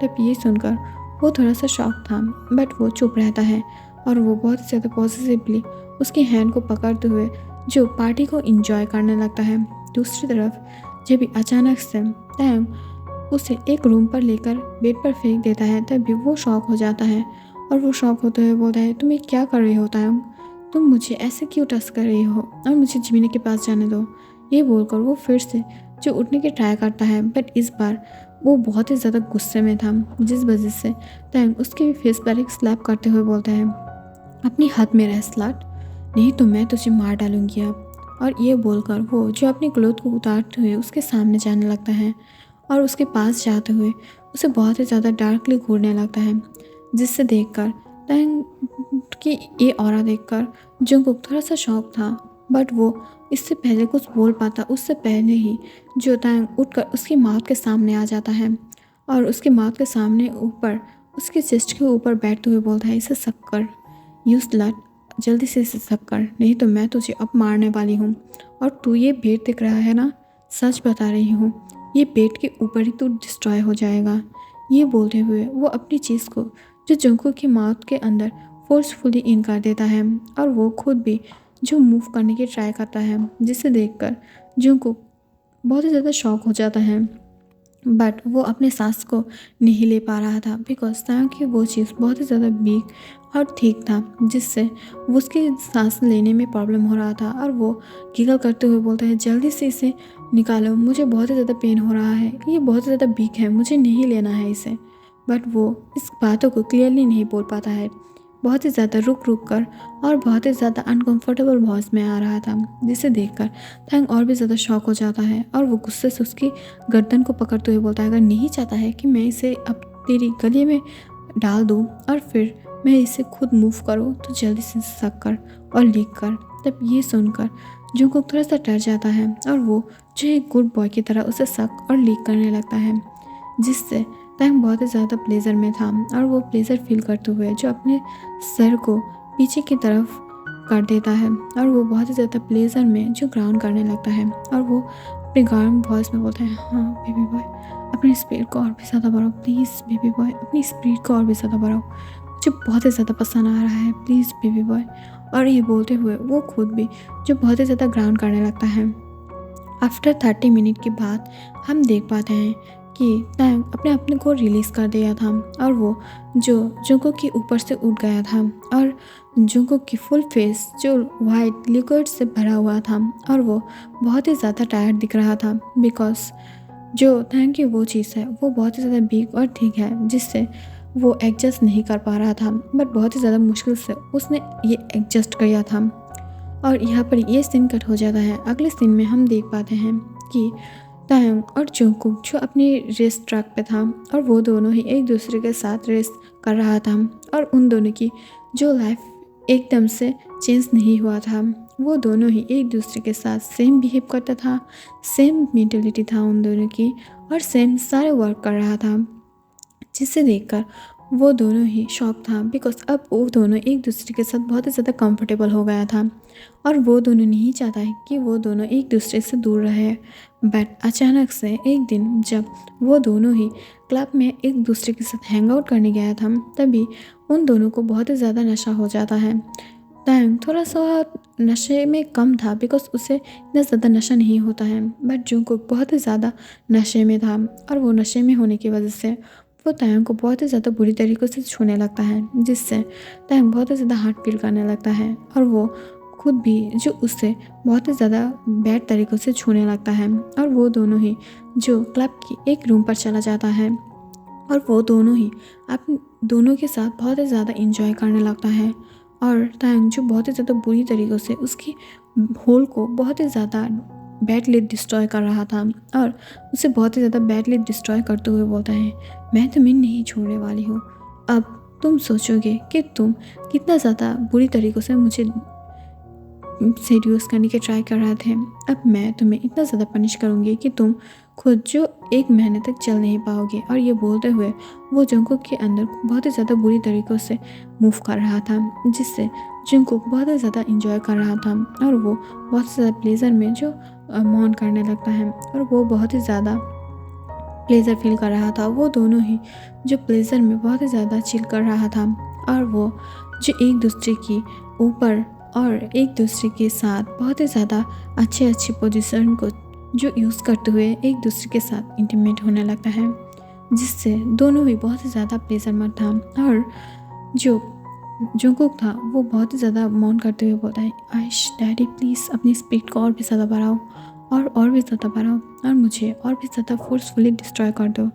A: तब ये सुनकर वो थोड़ा सा शॉक था बट वो चुप रहता है और वो बहुत ही ज़्यादा पॉजिटिवली उसकी हैंड को पकड़ते हुए जो पार्टी को इंजॉय करने लगता है। दूसरी तरफ जब भी अचानक से तायंग उसे एक रूम पर लेकर बेड पर फेंक देता है, तभी वो शॉक हो जाता है और वो शॉक होते हुए बोलता है, तुम ये क्या कर रही हो तायंग, तुम मुझे ऐसे क्यों टच कर रही हो और मुझे जिमिन के पास जाने दो। ये बोलकर वो फिर से जो उठने की ट्राई करता है बट इस बार वो बहुत ही ज़्यादा गुस्से में था, जिस वजह से तायंग उसके फेस पर एक स्लैप करते हुए बोलता है, अपनी हाथ में रह स्लट, नहीं तो मैं तुझे मार डालूंगी अब। और ये बोलकर वो जो अपनी क्लोथ को उतारते हुए उसके सामने जाने लगता है और उसके पास जाते हुए उसे बहुत ही ज़्यादा डार्कली घूरने लगता है, जिससे देखकर टैंग की ये ऑरा देखकर जंगकुक थोड़ा सा शॉक था। बट वो इससे पहले कुछ बोल पाता उससे पहले ही जो टैंग उठकर उसकी माउथ के सामने आ जाता है और उसके माउथ के सामने ऊपर उसके चेस्ट के ऊपर बैठते हुए बोलता है, इसे सक कर, यूज लट, जल्दी से इसे सक कर, नहीं तो मैं तुझे अब मारने वाली हूँ। और तू ये बेट दिख रहा है ना, सच बता रही हूँ, ये बेट के ऊपर ही तू डिस्ट्रॉय हो जाएगा। ये बोलते हुए वो अपनी चीज़ को जो जंगकुक की माउथ के अंदर फोर्सफुली इन कर देता है और वो खुद भी जो मूव करने की ट्राई करता है, जिसे देखकर जंगकुक बहुत ही ज़्यादा शॉक हो जाता है। बट वो अपने सांस को नहीं ले पा रहा था बिकॉज कि वो चीज़ बहुत ही ज़्यादा वीक और ठीक था, जिससे वो उसकी सांस लेने में प्रॉब्लम हो रहा था। और वो गिगल करते हुए बोलता है, जल्दी से इसे निकालो, मुझे बहुत ही ज़्यादा पेन हो रहा है, ये बहुत ही ज़्यादा वीक है, मुझे नहीं लेना है इसे। बट वो इस बातों को क्लियरली नहीं बोल पाता है, बहुत ही ज़्यादा रुक रुक कर और बहुत ही ज़्यादा अनकंफर्टेबल वॉइस में आ रहा था, जिसे देखकर थैंक और भी ज़्यादा शॉक हो जाता है और वो गुस्से से उसकी गर्दन को पकड़ते हुए बोलता है, अगर नहीं चाहता है कि मैं इसे अब तेरी गले में डाल दूँ और फिर मैं इसे खुद मूव करूँ तो जल्दी से सक कर और लीक कर। तब ये सुनकर जंगकुक थोड़ा सा डर जाता है और वो जो एक गुड बॉय की तरह उसे सक और लीक करने लगता है, जिससे टैंग बहुत ही ज़्यादा प्लेजर में था और वो प्लेजर फील करते हुए जो अपने सर को पीछे की तरफ कर देता है और वो बहुत ही ज़्यादा प्लेजर में जो ग्राउंड करने लगता है और वो अपने गार्म वॉइस में बोलता है, हाँ बेबी बॉय, अपनी स्पीड को और भी ज़्यादा बढ़ाओ प्लीज़ बेबी बॉय, अपनी स्पीड को और भी ज़्यादा बढ़ाओ, मुझे बहुत ही ज़्यादा पसंद आ रहा है, प्लीज़ बेबी बॉय। और ये बोलते हुए वो खुद भी जो बहुत ही ज़्यादा ग्राउंड करने लगता है। आफ्टर 30 मिनट के बाद हम देख पाते हैं कि टैंग अपने को रिलीज़ कर दिया था और वो जो जंगकुक के ऊपर से उठ गया था और जंगकुक की फुल फेस जो वाइट लिक्विड से भरा हुआ था और वो बहुत ही ज़्यादा टायर्ड दिख रहा था बिकॉज जो टैंग की वो चीज़ है वो बहुत ही ज़्यादा बिग और ठीक है, जिससे वो एडजस्ट नहीं कर पा रहा था। बट बहुत ही ज़्यादा मुश्किल से उसने ये एडजस्ट किया था। और यहाँ पर ये सीन कट हो जाता है। अगले सीन में हम देख पाते हैं कि टैंग और जंगकुक जो अपनी रेस ट्रैक पे था और वो दोनों ही एक दूसरे के साथ रेस कर रहा था और उन दोनों की जो लाइफ एकदम से चेंज नहीं हुआ था। वो दोनों ही एक दूसरे के साथ सेम बिहेव करता था, सेम मेंटेलिटी था उन दोनों की और सेम सारे वर्क कर रहा था, जिसे देखकर वो दोनों ही शॉक था बिकॉज अब वो दोनों एक दूसरे के साथ बहुत ही ज़्यादा कंफर्टेबल हो गया था और वो दोनों नहीं चाहता है कि वो दोनों एक दूसरे से दूर रहे। बट अचानक से एक दिन जब वो दोनों ही क्लब में एक दूसरे के साथ हैंग आउट करने गया था, तभी उन दोनों को बहुत ही ज़्यादा नशा हो जाता है। टैंग थोड़ा सा नशे में कम था बिकॉज उसे इतना ज़्यादा नशा नहीं होता है, बट जंगकुक बहुत ही ज़्यादा नशे में था और वो नशे में होने की वजह से वो टैंग को बहुत ही ज़्यादा बुरी तरीक़े से छूने लगता है, जिससे टैंग बहुत ही ज़्यादा हार्ट फील करने लगता है और वो खुद भी जो उससे बहुत ही ज़्यादा बैड तरीक़ों से छूने लगता है। और वो दोनों ही जो क्लब की एक रूम पर चला जाता है और वो दोनों ही अपने दोनों के साथ बहुत ही ज़्यादा इंजॉय करने लगता है। और टैंग जो बहुत ही ज़्यादा बुरी तरीक़ों से उसकी होल को बहुत ही ज़्यादा बैडली डिस्ट्रॉय कर रहा था और उसे बहुत ही ज़्यादा बैडली डिस्ट्रॉय करते हुए बोलता है, मैं तुम्हें नहीं छोड़ने वाली हूँ, अब तुम सोचोगे कि तुम कितना ज़्यादा बुरी तरीक़ों से मुझे सीड्यूस करने के ट्राई कर रहे थे, अब मैं तुम्हें इतना ज़्यादा पनिश करूँगी कि तुम खुद जो 1 महीने तक चल नहीं पाओगे। और ये बोलते हुए वो जंगकुक के अंदर बहुत ही ज़्यादा बुरी तरीक़ों से मूव कर रहा था, जिससे जंगकुक बहुत ही ज़्यादा इंजॉय कर रहा था और वो बहुत ज़्यादा प्लेजर में जो मौन करने लगता है और वो बहुत ही ज़्यादा प्लेजर फील कर रहा था। वो दोनों ही जो प्लेजर में बहुत ही ज़्यादा चिल कर रहा था और वो जो एक दूसरे की ऊपर और एक दूसरे के साथ बहुत ही ज़्यादा अच्छे पोजीशन को जो यूज़ करते हुए एक दूसरे के साथ इंटीमेट होने लगता है, जिससे दोनों ही बहुत ही ज़्यादा प्लेजर में था। और जो जंगकुक था वो बहुत ही ज़्यादा मौन करते हुए बोलता है, आयश डैडी प्लीज़ अपनी स्पीड को और भी ज़्यादा बढ़ाओ और भी ज़्यादा बढ़ाओ और मुझे और भी ज़्यादा फोर्सफुली डिस्ट्रॉय कर दो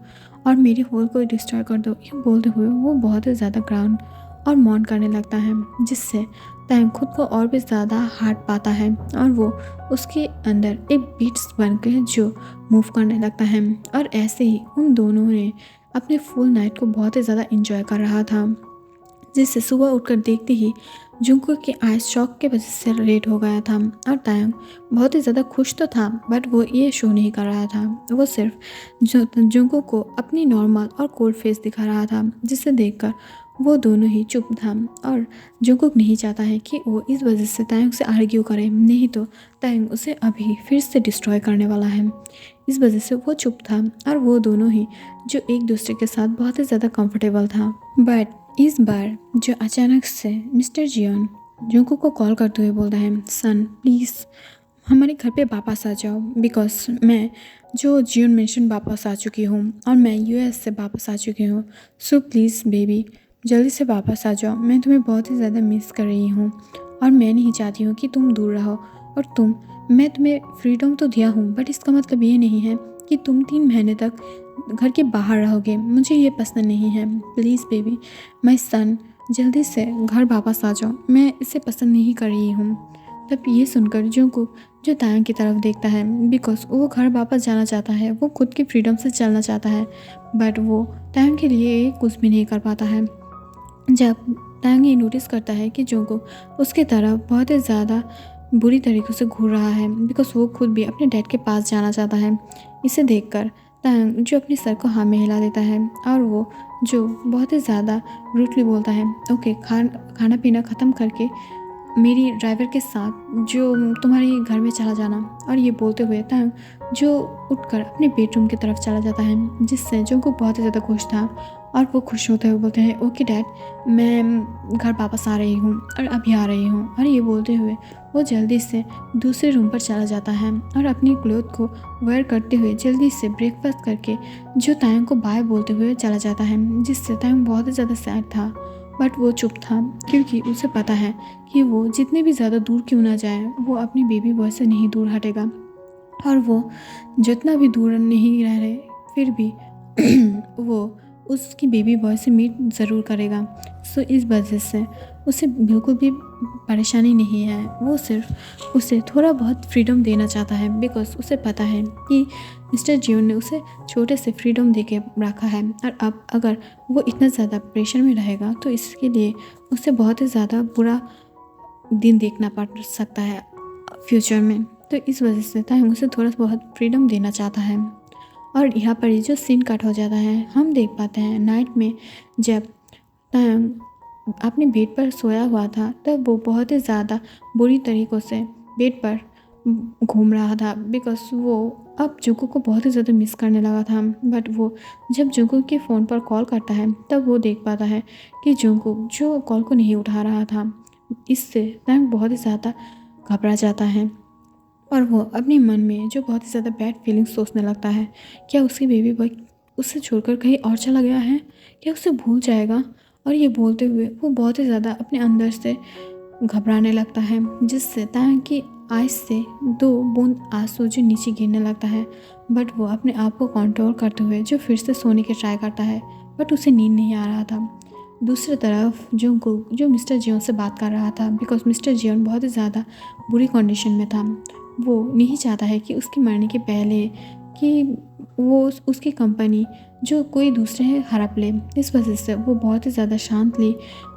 A: और मेरी होल को डिस्ट्रॉय कर दो। ये बोलते हुए वो बहुत ही ज़्यादा ग्राउंड और मौन करने लगता है, जिससे तैंग खुद को और भी ज़्यादा हार्ड पाता है और वो उसके अंदर एक बीट्स बन के जो मूव करने लगता है। और ऐसे ही उन दोनों ने अपने फुल नाइट को बहुत ही ज़्यादा इंजॉय कर रहा था, जिससे सुबह उठकर देखते ही जुंगकुक की आइज शॉक के वजह से रेड हो गया था। और तायंग बहुत ही ज़्यादा खुश तो था, बट वो ये शो नहीं कर रहा था। वो सिर्फ जुंगकुक को अपनी नॉर्मल और कोल्ड फेस दिखा रहा था, जिसे देखकर वो दोनों ही चुप था। और जुंगकुक नहीं चाहता है कि वो इस वजह से तायंग से आर्ग्यू करे, नहीं तो तायंग उसे अभी फिर से डिस्ट्रॉय करने वाला है। इस वजह से वो चुप था और वो दोनों ही जो एक दूसरे के साथ बहुत ही ज़्यादा कंफर्टेबल था। बट इस बार जो अचानक से मिस्टर जियोन जुंगकुक को कॉल करते हुए बोलता है, सन प्लीज़ हमारे घर पे वापस आ जाओ, बिकॉज मैं जो जियोन मेंशन वापस आ चुकी हूँ और मैं यूएस से वापस आ चुकी हूँ। सो प्लीज़ बेबी जल्दी से वापस आ जाओ, मैं तुम्हें बहुत ही ज़्यादा मिस कर रही हूँ और मैं नहीं चाहती हूँ कि तुम दूर रहो। और मैं तुम्हें फ्रीडम तो दिया हूँ, बट इसका मतलब ये नहीं है कि तुम 3 महीने तक घर के बाहर रहोगे। मुझे ये पसंद नहीं है। प्लीज़ बेबी माय सन जल्दी से घर वापस आ जाओ, मैं इसे पसंद नहीं कर रही हूँ। तब ये सुनकर जुंगकुक जो तायंग की तरफ देखता है, बिकॉज वो घर वापस जाना चाहता है, वो खुद की फ्रीडम से चलना चाहता है, बट वो तायंग के लिए कुछ भी नहीं कर पाता है। जब तायंग ये नोटिस करता है कि जुंगकुक उसकी तरफ बहुत ही ज़्यादा बुरी तरीक़े से घूर रहा है, बिकॉज वो खुद भी अपने डैड के पास जाना चाहता है। इसे देखकर तायंग जो अपने सर को हाँ में हिला देता है और वो जो बहुत ही ज़्यादा रूडली बोलता है, ओके खाना पीना ख़त्म करके मेरी ड्राइवर के साथ जो तुम्हारे घर में चला जाना। और ये बोलते हुए तायंग जो उठकर अपने बेडरूम की तरफ चला जाता है, जिससे जुंगकुक बहुत ही ज़्यादा खुश था और वो खुश होते हुए बोलते हैं, ओके डैड मैं घर वापस आ रही हूँ और अभी आ रही हूँ। और ये बोलते हुए वो जल्दी से दूसरे रूम पर चला जाता है और अपनी क्लोथ को वेयर करते हुए जल्दी से ब्रेकफास्ट करके जो तायंग को बाय बोलते हुए चला जाता है, जिससे तायंग बहुत ही ज़्यादा सैड था, बट वो चुप था क्योंकि उसे पता है कि वो जितने भी ज़्यादा दूर क्यों ना जाए, वो अपनी बेबी बॉय से नहीं दूर हटेगा। और वो जितना भी दूर नहीं रह रहे फिर भी वो उसकी बेबी बॉय से मीट ज़रूर करेगा। सो इस वजह से उसे बिल्कुल भी परेशानी नहीं है। वो सिर्फ उसे थोड़ा बहुत फ्रीडम देना चाहता है, बिकॉज उसे पता है कि मिस्टर जियोन ने उसे छोटे से फ्रीडम दे के रखा है और अब अगर वो इतना ज़्यादा प्रेशर में रहेगा तो इसके लिए उसे बहुत ही ज़्यादा बुरा दिन देखना पड़ सकता है फ्यूचर में। तो इस वजह से तायंग उसे थोड़ा बहुत फ्रीडम देना चाहता है। और यहाँ पर ये जो सीन कट हो जाता है, हम देख पाते हैं नाइट में जब तायंग अपने बेड पर सोया हुआ था, तब वो बहुत ही ज़्यादा बुरी तरीक़ों से बेड पर घूम रहा था, बिकॉज वो अब जुंगकुक को बहुत ही ज़्यादा मिस करने लगा था। बट वो जब जुंगकुक के फ़ोन पर कॉल करता है, तब वो देख पाता है कि जुंगकुक जो कॉल को नहीं उठा रहा था। इससे तायंग बहुत ही ज़्यादा घबरा जाता है और वो अपने मन में जो बहुत ही ज़्यादा बैड फीलिंग्स सोचने लगता है, क्या उसकी बेबी बॉय उसे छोड़कर कहीं और चला गया है, क्या उसे भूल जाएगा। और ये बोलते हुए वो बहुत ही ज़्यादा अपने अंदर से घबराने लगता है, जिससे तायंग की आइज से 2 बूंद आंसू जो नीचे गिरने लगता है। बट वो अपने आप को कंट्रोल करते हुए जो फिर से सोने की ट्राई करता है, बट उसे नींद नहीं आ रहा था। दूसरी तरफ जुंगकुक जो मिस्टर जियोन से बात कर रहा था, बिकॉज मिस्टर जियोन बहुत ही ज़्यादा बुरी कंडीशन में था। वो नहीं चाहता है कि उसके मरने के पहले कि वो उसकी कंपनी जो कोई दूसरे हड़प ले। इस वजह से वो बहुत ही ज़्यादा शांतली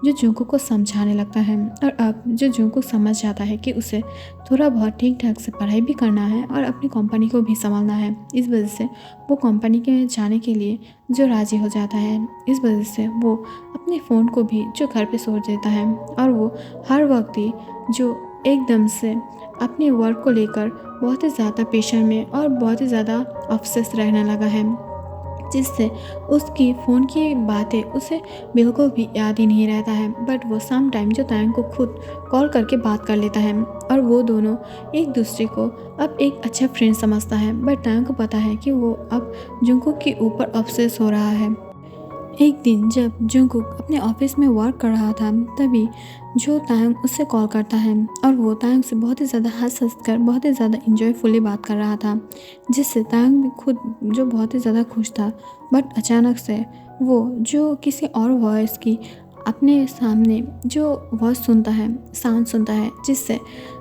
A: जो जुंगकुक को समझाने लगता है। और अब जो जुंगकुक समझ जाता है कि उसे थोड़ा बहुत ठीक ठाक से पढ़ाई भी करना है और अपनी कंपनी को भी संभालना है, इस वजह से वो कंपनी के जाने के लिए जो राज़ी हो जाता है। इस वजह से वो अपने फ़ोन को भी जो घर पे छोड़ देता है और वो हर वक्त ही जो एकदम से अपने वर्क को लेकर बहुत ही ज़्यादा प्रेशर में और बहुत ही ज़्यादा ऑब्सेस रहने लगा है, जिससे उसकी फ़ोन की बातें उसे बिल्कुल भी याद ही नहीं रहता है। बट वो सम टाइम जो तायंग को खुद कॉल करके बात कर लेता है और वो दोनों एक दूसरे को अब एक अच्छा फ्रेंड समझता है। बट तायंग को पता है कि वो अब जुंगकुक के ऊपर ऑब्सेस हो रहा है। एक दिन जब जुंगकुक अपने ऑफिस में वर्क कर रहा था, तभी जो तायंग उससे कॉल करता है और वो तायंग से बहुत ही ज़्यादा हंस कर बहुत ही ज़्यादा इंजॉयफुली बात कर रहा था, जिससे तायंग भी खुद जो बहुत ही ज़्यादा खुश था। बट अचानक से वो जो किसी और वॉइस की अपने सामने जो वॉइस सुनता है, साउंड सुनता है, जिससे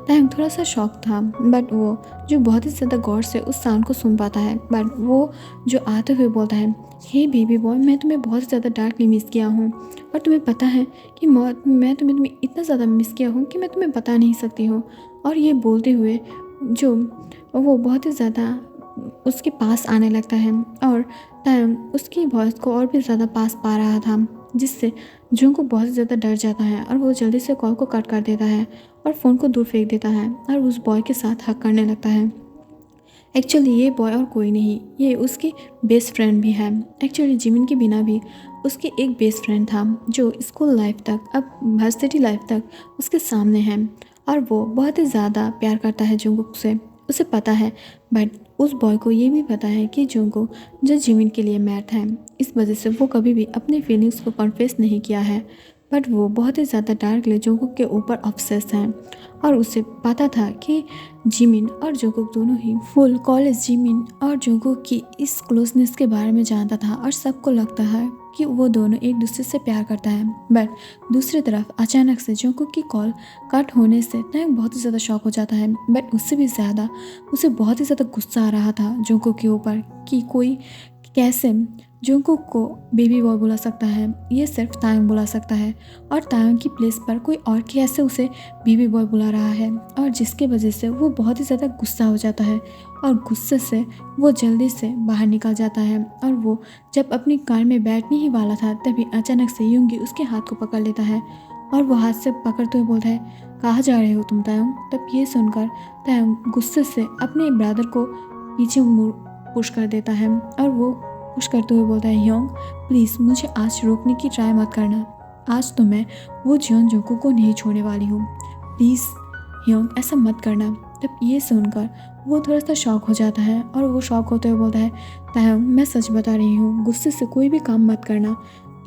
A: तहंग थोड़ा सा शॉक था। बट वो जो बहुत ही ज़्यादा गौर से उस साउंड को सुन पाता है। बट वो जो आते हुए बोलता है, हे बेबी बॉय, मैं तुम्हें बहुत ज़्यादा डार्कली मिस किया हूँ, और तुम्हें पता है कि मैं तुम्हें इतना ज़्यादा मिस किया हूँ कि मैं तुम्हें बता नहीं सकती हूँ। और ये बोलते हुए जो वो बहुत ही ज़्यादा उसके पास आने लगता है, और तयंग उसकी वॉइस को और भी ज़्यादा पास पा रहा था, जिससे जूनकुक बहुत ज़्यादा डर जाता है और वो जल्दी से कॉल को कट कर देता है और फ़ोन को दूर फेंक देता है और उस बॉय के साथ हग करने लगता है। एक्चुअली ये बॉय और कोई नहीं, ये उसकी बेस्ट फ्रेंड भी है। एक्चुअली जिमिन के बिना भी उसकी एक बेस्ट फ्रेंड था जो स्कूल लाइफ तक, अब वर्सिटी लाइफ तक उसके सामने है, और वो बहुत ही ज़्यादा प्यार करता है जंगकुक से, उसे पता है। बट उस बॉय को ये भी पता है कि जंगकुक जो जिमिन के लिए मैट है, इस वजह से वो कभी भी अपने फीलिंग्स को कॉन्फेस नहीं किया है। बट वो बहुत ही ज़्यादा डार्कली जंगकुक के ऊपर ऑब्सेस हैं, और उसे पता था कि जिमिन और जंगकुक दोनों ही फुल कॉलेज जिमिन और जंगकुक की इस क्लोजनेस के बारे में जानता था, और सबको लगता है कि वो दोनों एक दूसरे से प्यार करता है। बट दूसरी तरफ अचानक से जंगकुक की कॉल कट होने से तैंग बहुत ही ज़्यादा शॉक हो जाता है। बट उससे भी ज़्यादा उसे बहुत ही ज़्यादा गुस्सा आ रहा था जंगकुक के ऊपर कि कोई कैसे जंगकुक को बेबी बॉय बुला सकता है, ये सिर्फ तायंग बुला सकता है, और तायंग की प्लेस पर कोई और कैसे उसे बेबी बॉय बुला रहा है। और जिसके वजह से वो बहुत ही ज़्यादा गुस्सा हो जाता है, और गुस्से से वो जल्दी से बाहर निकल जाता है। और वो जब अपनी कार में बैठने ही वाला था तभी अचानक से युंगी उसके हाथ को पकड़ लेता है, और वो हाथ से पकड़ते हुए बोलता है, कहाँ जा रहे हो तुम तायंग। तब ये सुनकर तायंग गुस्से से अपने ब्रदर को पीछे पुश कर देता है, और वो पुश करते हुए बोलता है, योंग प्लीज़ मुझे आज रोकने की ट्राई मत करना, आज तो मैं वो जियोन जंगकुक को नहीं छोड़ने वाली हूँ, प्लीज़ योंग ऐसा मत करना। तब ये सुनकर वो थोड़ा सा शॉक हो जाता है, और वो शॉक होते हुए बोलता है, तायंग मैं सच बता रही हूँ, गुस्से से कोई भी काम मत करना,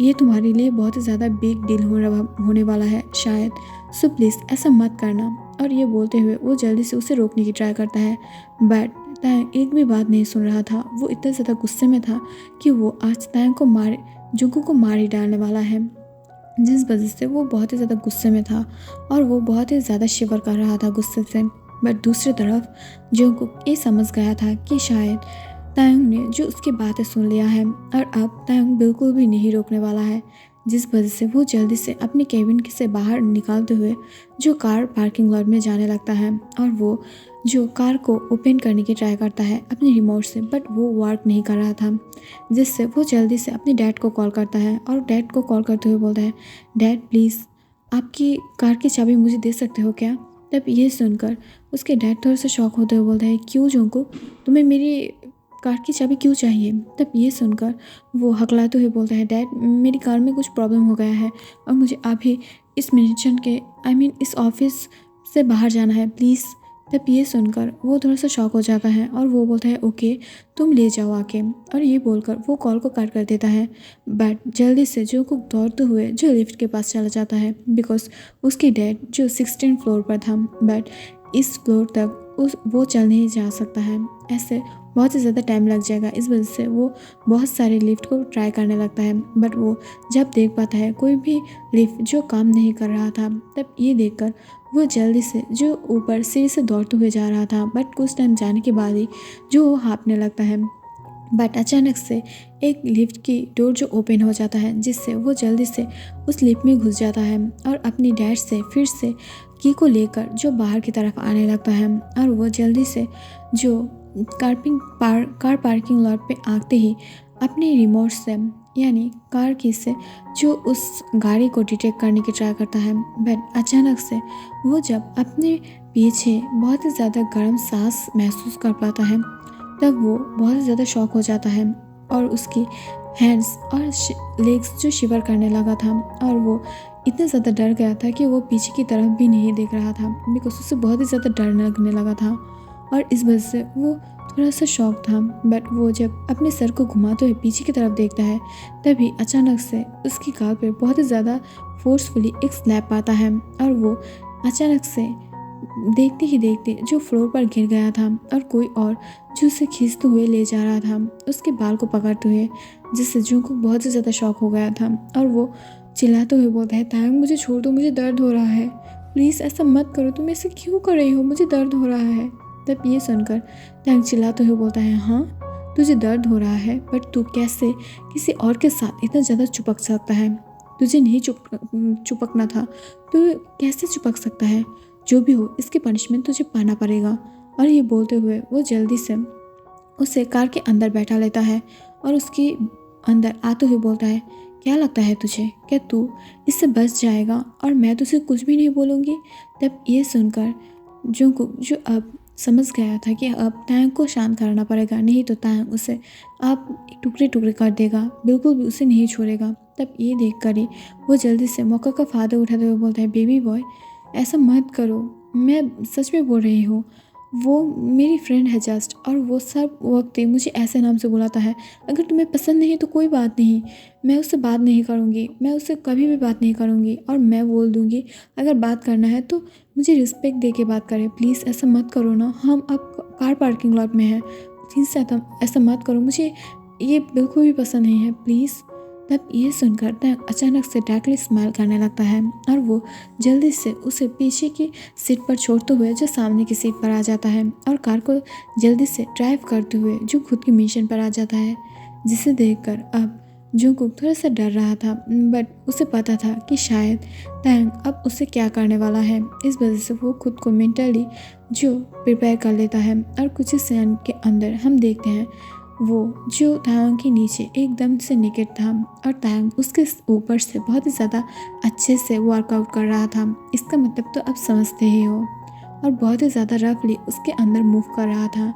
A: ये तुम्हारे लिए बहुत ही ज़्यादा बिग डील होने वाला है शायद, सो प्लीज़ ऐसा मत करना। और ये बोलते हुए वो जल्दी से उसे रोकने की ट्राई करता है। बट तायंग एक भी बात नहीं सुन रहा था, वो इतना ज़्यादा गुस्से में था कि वो आज तायंग को जंगकुक को मार ही डालने वाला है, जिस वजह से वो बहुत ही ज़्यादा गुस्से में था, और वो बहुत ही ज़्यादा शिवर कर रहा था गुस्से से। बट दूसरी तरफ जंगकुक ये समझ गया था कि शायद तायंग ने जो उसकी बातें सुन लिया है, और अब तायंग बिल्कुल भी नहीं रोकने वाला है, जिस वजह से वो जल्दी से अपने केबिन से बाहर निकालते हुए जो कार पार्किंग लॉट में जाने लगता है, और वो जो कार को ओपन करने की ट्राई करता है अपने रिमोट से, बट वो वर्क नहीं कर रहा था, जिससे वो जल्दी से अपने डैड को कॉल करता है, और डैड को कॉल करते हुए बोलता है, डैड प्लीज़ आपकी कार की चाबी मुझे दे सकते हो क्या। तब ये सुनकर उसके डैड थोड़ा सा शॉक होते हुए बोलता है, क्यों जंगकुक, तुम्हें मेरी कार की चाबी क्यों चाहिए। तब ये सुनकर वो हकलाते हुए बोलता है, डैड मेरी कार में कुछ प्रॉब्लम हो गया है, और मुझे अभी इस मिशन के इस ऑफिस से बाहर जाना है प्लीज़। तब ये सुनकर वो थोड़ा सा शॉक हो जाता है, और वो बोलता है, ओके तुम ले जाओ आके, और ये बोलकर वो कॉल को कट कर देता है। बट जल्दी से जंगकुक दौड़ते हुए जो लिफ्ट के पास चला जाता है, बिकॉज उसके डैड जो 16 फ्लोर पर था, बट इस फ्लोर तक वो चल नहीं जा सकता है, ऐसे बहुत ही ज़्यादा टाइम लग जाएगा। इस वजह से वो बहुत सारे लिफ्ट को ट्राई करने लगता है, बट वो जब देख पाता है कोई भी लिफ्ट जो काम नहीं कर रहा था, तब ये देखकर वो जल्दी से जो ऊपर सीढ़ी से दौड़ते हुए जा रहा था, बट कुछ टाइम जाने के बाद ही जो वो हाँफने लगता है। बट अचानक से एक लिफ्ट की डोर जो ओपन हो जाता है, जिससे वो जल्दी से उस लिफ्ट में घुस जाता है, और अपनी डैड से फिर से की को लेकर जो बाहर की तरफ आने लगता है, और वो जल्दी से जो कार पार्किंग लॉट पे आते ही अपने रिमोट से यानी कार की से जो उस गाड़ी को डिटेक्ट करने की ट्राई करता है। बट अचानक से वो जब अपने पीछे बहुत ही ज़्यादा गर्म सांस महसूस कर पाता है, तब वो बहुत ही ज़्यादा शॉक हो जाता है, और उसकी हैंड्स और लेग्स जो शिवर करने लगा था, और वो इतना ज़्यादा डर गया था कि वो पीछे की तरफ भी नहीं देख रहा था, बिकॉज उसे बहुत ही ज़्यादा डर लगने लगा था, और इस वजह से वो थोड़ा सा शॉक था। बट वो जब अपने सर को घुमाते हुए पीछे की तरफ देखता है, तभी अचानक से उसकी गाल पे बहुत ही ज़्यादा फोर्सफुली एक स्लैप आता है, और वो अचानक से देखते ही देखते जो फ्लोर पर गिर गया था, और कोई और जो उसे खींचते हुए ले जा रहा था उसके बाल को पकड़ते हुए, जिससे जंगकुक बहुत ही ज़्यादा शॉक हो गया था, और वो चिल्लाते हुए बोलता है, तायंग मुझे छोड़ दो, मुझे दर्द हो रहा है, प्लीज़ ऐसा मत करो, तुम ऐसे क्यों कर रही हो, मुझे दर्द हो रहा है। तब ये सुनकर तायंग चिल्लाते हुए बोलता है, हाँ तुझे दर्द हो रहा है, बट तू कैसे किसी और के साथ इतना ज़्यादा चिपक सकता है, तुझे नहीं चिपकना था, तो कैसे चिपक सकता है, जो भी हो इसकी पनिशमेंट तुझे पाना पड़ेगा। और ये बोलते हुए वो जल्दी से उसे कार के अंदर बैठा लेता है और उसके अंदर आते हुए बोलता है, क्या लगता है तुझे, क्या तू इससे बच जाएगा और मैं तुझे कुछ भी नहीं बोलूँगी। तब ये सुनकर जंगकुक, जो अब समझ गया था कि अब तायंग को शांत करना पड़ेगा, नहीं तो तायंग उसे अब टुकड़े टुकड़े कर देगा, बिल्कुल भी उसे नहीं छोड़ेगा। तब ये देख कर ही वो जल्दी से मौका का फ़ायदा उठाते हुए बोलता है, बेबी बॉय ऐसा मत करो, मैं सच में बोल रही हूँ, वो मेरी फ्रेंड है जस्ट, और वो सब वक्त मुझे ऐसे नाम से बुलाता है, अगर तुम्हें पसंद नहीं तो कोई बात नहीं, मैं उससे बात नहीं करूँगी, मैं उससे कभी भी बात नहीं करूँगी, और मैं बोल दूँगी अगर बात करना है तो मुझे रिस्पेक्ट दे के बात करें, प्लीज़ ऐसा मत करो ना, हम अब कार पार्किंग लॉट में हैं, प्लीज़ ऐसा मत करो, मुझे ये बिल्कुल भी पसंद नहीं है, प्लीज़। तब ये सुनकर तायंग अचानक से डार्कली स्माइल करने लगता है और वो जल्दी से उसे पीछे की सीट पर छोड़ते हुए जो सामने की सीट पर आ जाता है और कार को जल्दी से ड्राइव करते हुए जो खुद की मिशन पर आ जाता है, जिसे देखकर अब जंगकुक थोड़ा सा डर रहा था, बट उसे पता था कि शायद तायंग अब उसे क्या करने वाला है। इस वजह से वो खुद को मेंटली जो प्रिपेयर कर लेता है और कुछ ही सेकंड के अंदर हम देखते हैं वो जो तायंग के नीचे एकदम से निकट था और तायंग उसके ऊपर से बहुत ही ज़्यादा अच्छे से वर्कआउट कर रहा था। इसका मतलब तो अब समझते ही हो, और बहुत ही ज़्यादा रफली उसके अंदर मूव कर रहा था,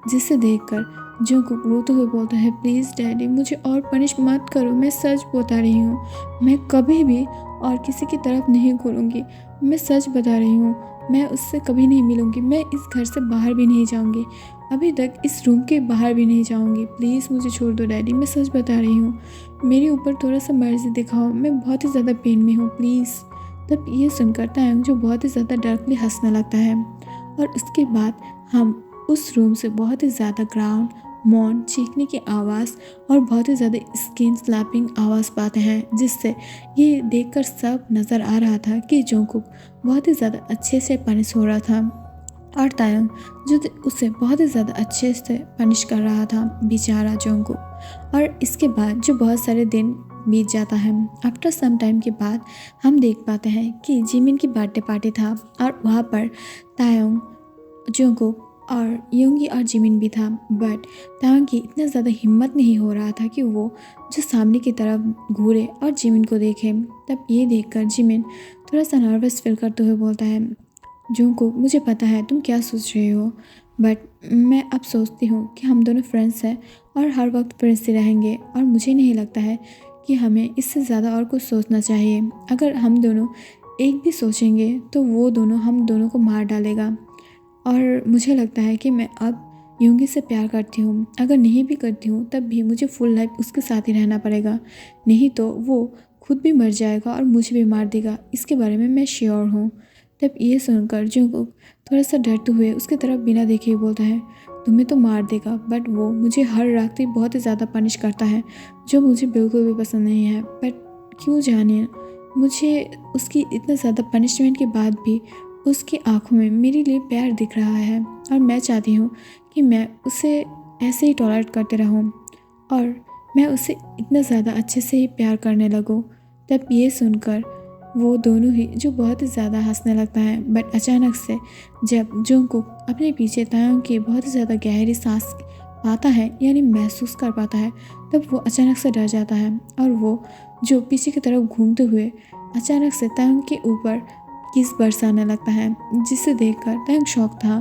A: जिसे देखकर जंगकुक रोते हुए बोलता है, प्लीज़ डैडी मुझे और पनिश मत करो, मैं सच बता रही हूँ, मैं कभी भी और किसी की तरफ नहीं घूरूंगी, मैं सच बता रही हूँ, मैं उससे कभी नहीं मिलूंगी, मैं इस घर से बाहर भी नहीं जाऊंगी, अभी तक इस रूम के बाहर भी नहीं जाऊंगी, प्लीज़ मुझे छोड़ दो डैडी, मैं सच बता रही हूँ, मेरे ऊपर थोड़ा सा मर्जी दिखाओ, मैं बहुत ही ज़्यादा पेन में हूँ, प्लीज़। तब ये सुनकर तायंग जो बहुत ही ज़्यादा डार्कली हंसने लगता है और उसके बाद हम उस रूम से बहुत ही ज़्यादा ग्राउंड मौन चीखने की आवाज़ और बहुत ही ज़्यादा स्किन स्लैपिंग आवाज़ पाते हैं, जिससे ये देखकर सब नज़र आ रहा था कि जंगकुक बहुत ही ज़्यादा अच्छे से पनिश हो रहा था और तायंग जो उसे बहुत ही ज़्यादा अच्छे से पनिश कर रहा था, बेचारा जंगकुक। और इसके बाद जो बहुत सारे दिन बीत जाता है, आफ्टर सम टाइम के बाद हम देख पाते हैं कि जिमिन की बर्थडे पार्टी था और वहाँ पर तायंग, जंगकुक और योंगी और जिमिन भी था, बट तायंग की इतना ज़्यादा हिम्मत नहीं हो रहा था कि वो जो सामने की तरफ घूरे और जिमिन को देखे। तब ये देखकर जिमिन थोड़ा सा नर्वस फील करते हुए बोलता है, जंगकुक मुझे पता है तुम क्या सोच रहे हो, बट मैं अब सोचती हूँ कि हम दोनों फ्रेंड्स हैं और हर वक्त फ्रेंड्स ही रहेंगे, और मुझे नहीं लगता है कि हमें इससे ज़्यादा और कुछ सोचना चाहिए। अगर हम दोनों एक भी सोचेंगे तो वो दोनों हम दोनों को मार डालेगा, और मुझे लगता है कि मैं अब योंगी से प्यार करती हूँ, अगर नहीं भी करती हूँ तब भी मुझे फुल लाइफ उसके साथ ही रहना पड़ेगा, नहीं तो वो खुद भी मर जाएगा और मुझे भी मार देगा, इसके बारे में मैं श्योर हूँ। तब ये सुनकर जंगकुक थोड़ा सा डरते हुए उसकी तरफ बिना देखे ही बोलता है, तुम्हें तो मार देगा, बट वो मुझे हर रात ही बहुत ही ज़्यादा पनिश करता है, जो मुझे बिल्कुल भी पसंद नहीं है, बट क्यों जाने मुझे उसकी इतना ज़्यादा पनिशमेंट के बाद भी उसकी आंखों में मेरे लिए प्यार दिख रहा है, और मैं चाहती हूँ कि मैं उसे ऐसे ही टॉलरेट करते रहूँ और मैं उसे इतना ज़्यादा अच्छे से ही प्यार करने लगूँ। तब ये सुनकर वो दोनों ही जो बहुत ही ज़्यादा हंसने लगता है, बट अचानक से जब जंगकुक अपने पीछे तायंग की बहुत ही ज़्यादा गहरी सांस पाता है, यानी महसूस कर पाता है, तब वो अचानक से डर जाता है और वो जो पीछे की तरफ घूमते हुए अचानक से तायंग के ऊपर किस बरसाने लगता है, जिसे देखकर तायंग शॉक था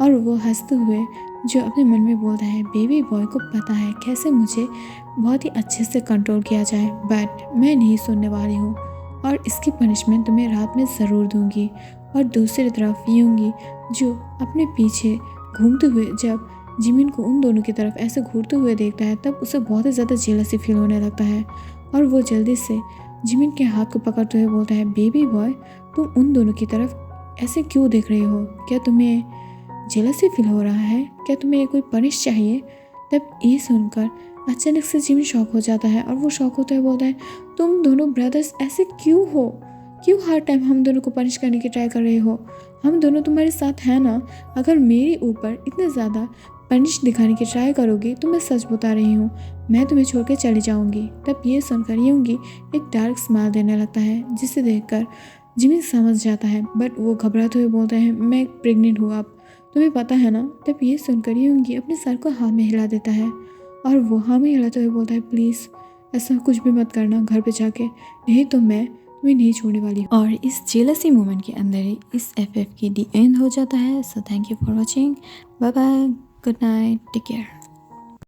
A: और वो हंसते हुए जो अपने मन में बोलता है, बेबी बॉय को पता है कैसे मुझे बहुत ही अच्छे से कंट्रोल किया जाए, बट मैं नहीं सुनने वाली हूँ और इसकी पनिशमेंट तुम्हें रात में ज़रूर दूंगी। और दूसरी तरफ योंगी जो अपने पीछे घूमते हुए जब जिमिन को उन दोनों की तरफ ऐसे घूरते हुए देखता है, तब उसे बहुत ही ज़्यादा जेलसी फील होने लगता है और वो जल्दी से जिमिन के हाथ को पकड़ते हुए बोलता है, बेबी बॉय तुम उन दोनों की तरफ ऐसे क्यों देख रहे हो, क्या तुम्हें जेलसी फील हो रहा है, क्या तुम्हें कोई पनिश चाहिए। तब ये सुनकर अचानक से जिमिन शॉक हो जाता है और वो शॉक होता है बोलता है, तुम दोनों ब्रदर्स ऐसे क्यों हो? क्यों हर टाइम हम दोनों को पनिश करने की ट्राई कर रहे हो? हम दोनों तुम्हारे साथ हैं ना। अगर मेरे ऊपर इतना ज़्यादा पनिश दिखाने की ट्राई करोगे तो मैं सच बता रही हूँ, मैं तुम्हें छोड़ के चली जाऊँगी। तब ये सुनकर यूंगी एक डार्क स्माइल देने लगता है, जिसे देखकर जिमी समझ जाता है, बट वो घबराते हुए बोलते हैं, मैं प्रेग्नेंट हूँ अब, तुम्हें पता है ना। तब ये सुनकर यूंगी अपने सर को हाँ में हिला देता है और वो हाँ में हिलाते हुए बोलता है, प्लीज़ ऐसा कुछ भी मत करना घर पे जाके, नहीं तो मैं तुम्हें नहीं छोड़ने वाली हूँ। और इस जेलसी मोमेंट के अंदर ही इस एफएफ की दी एंड हो जाता है। So thank you for watching, bye bye, good night, take care.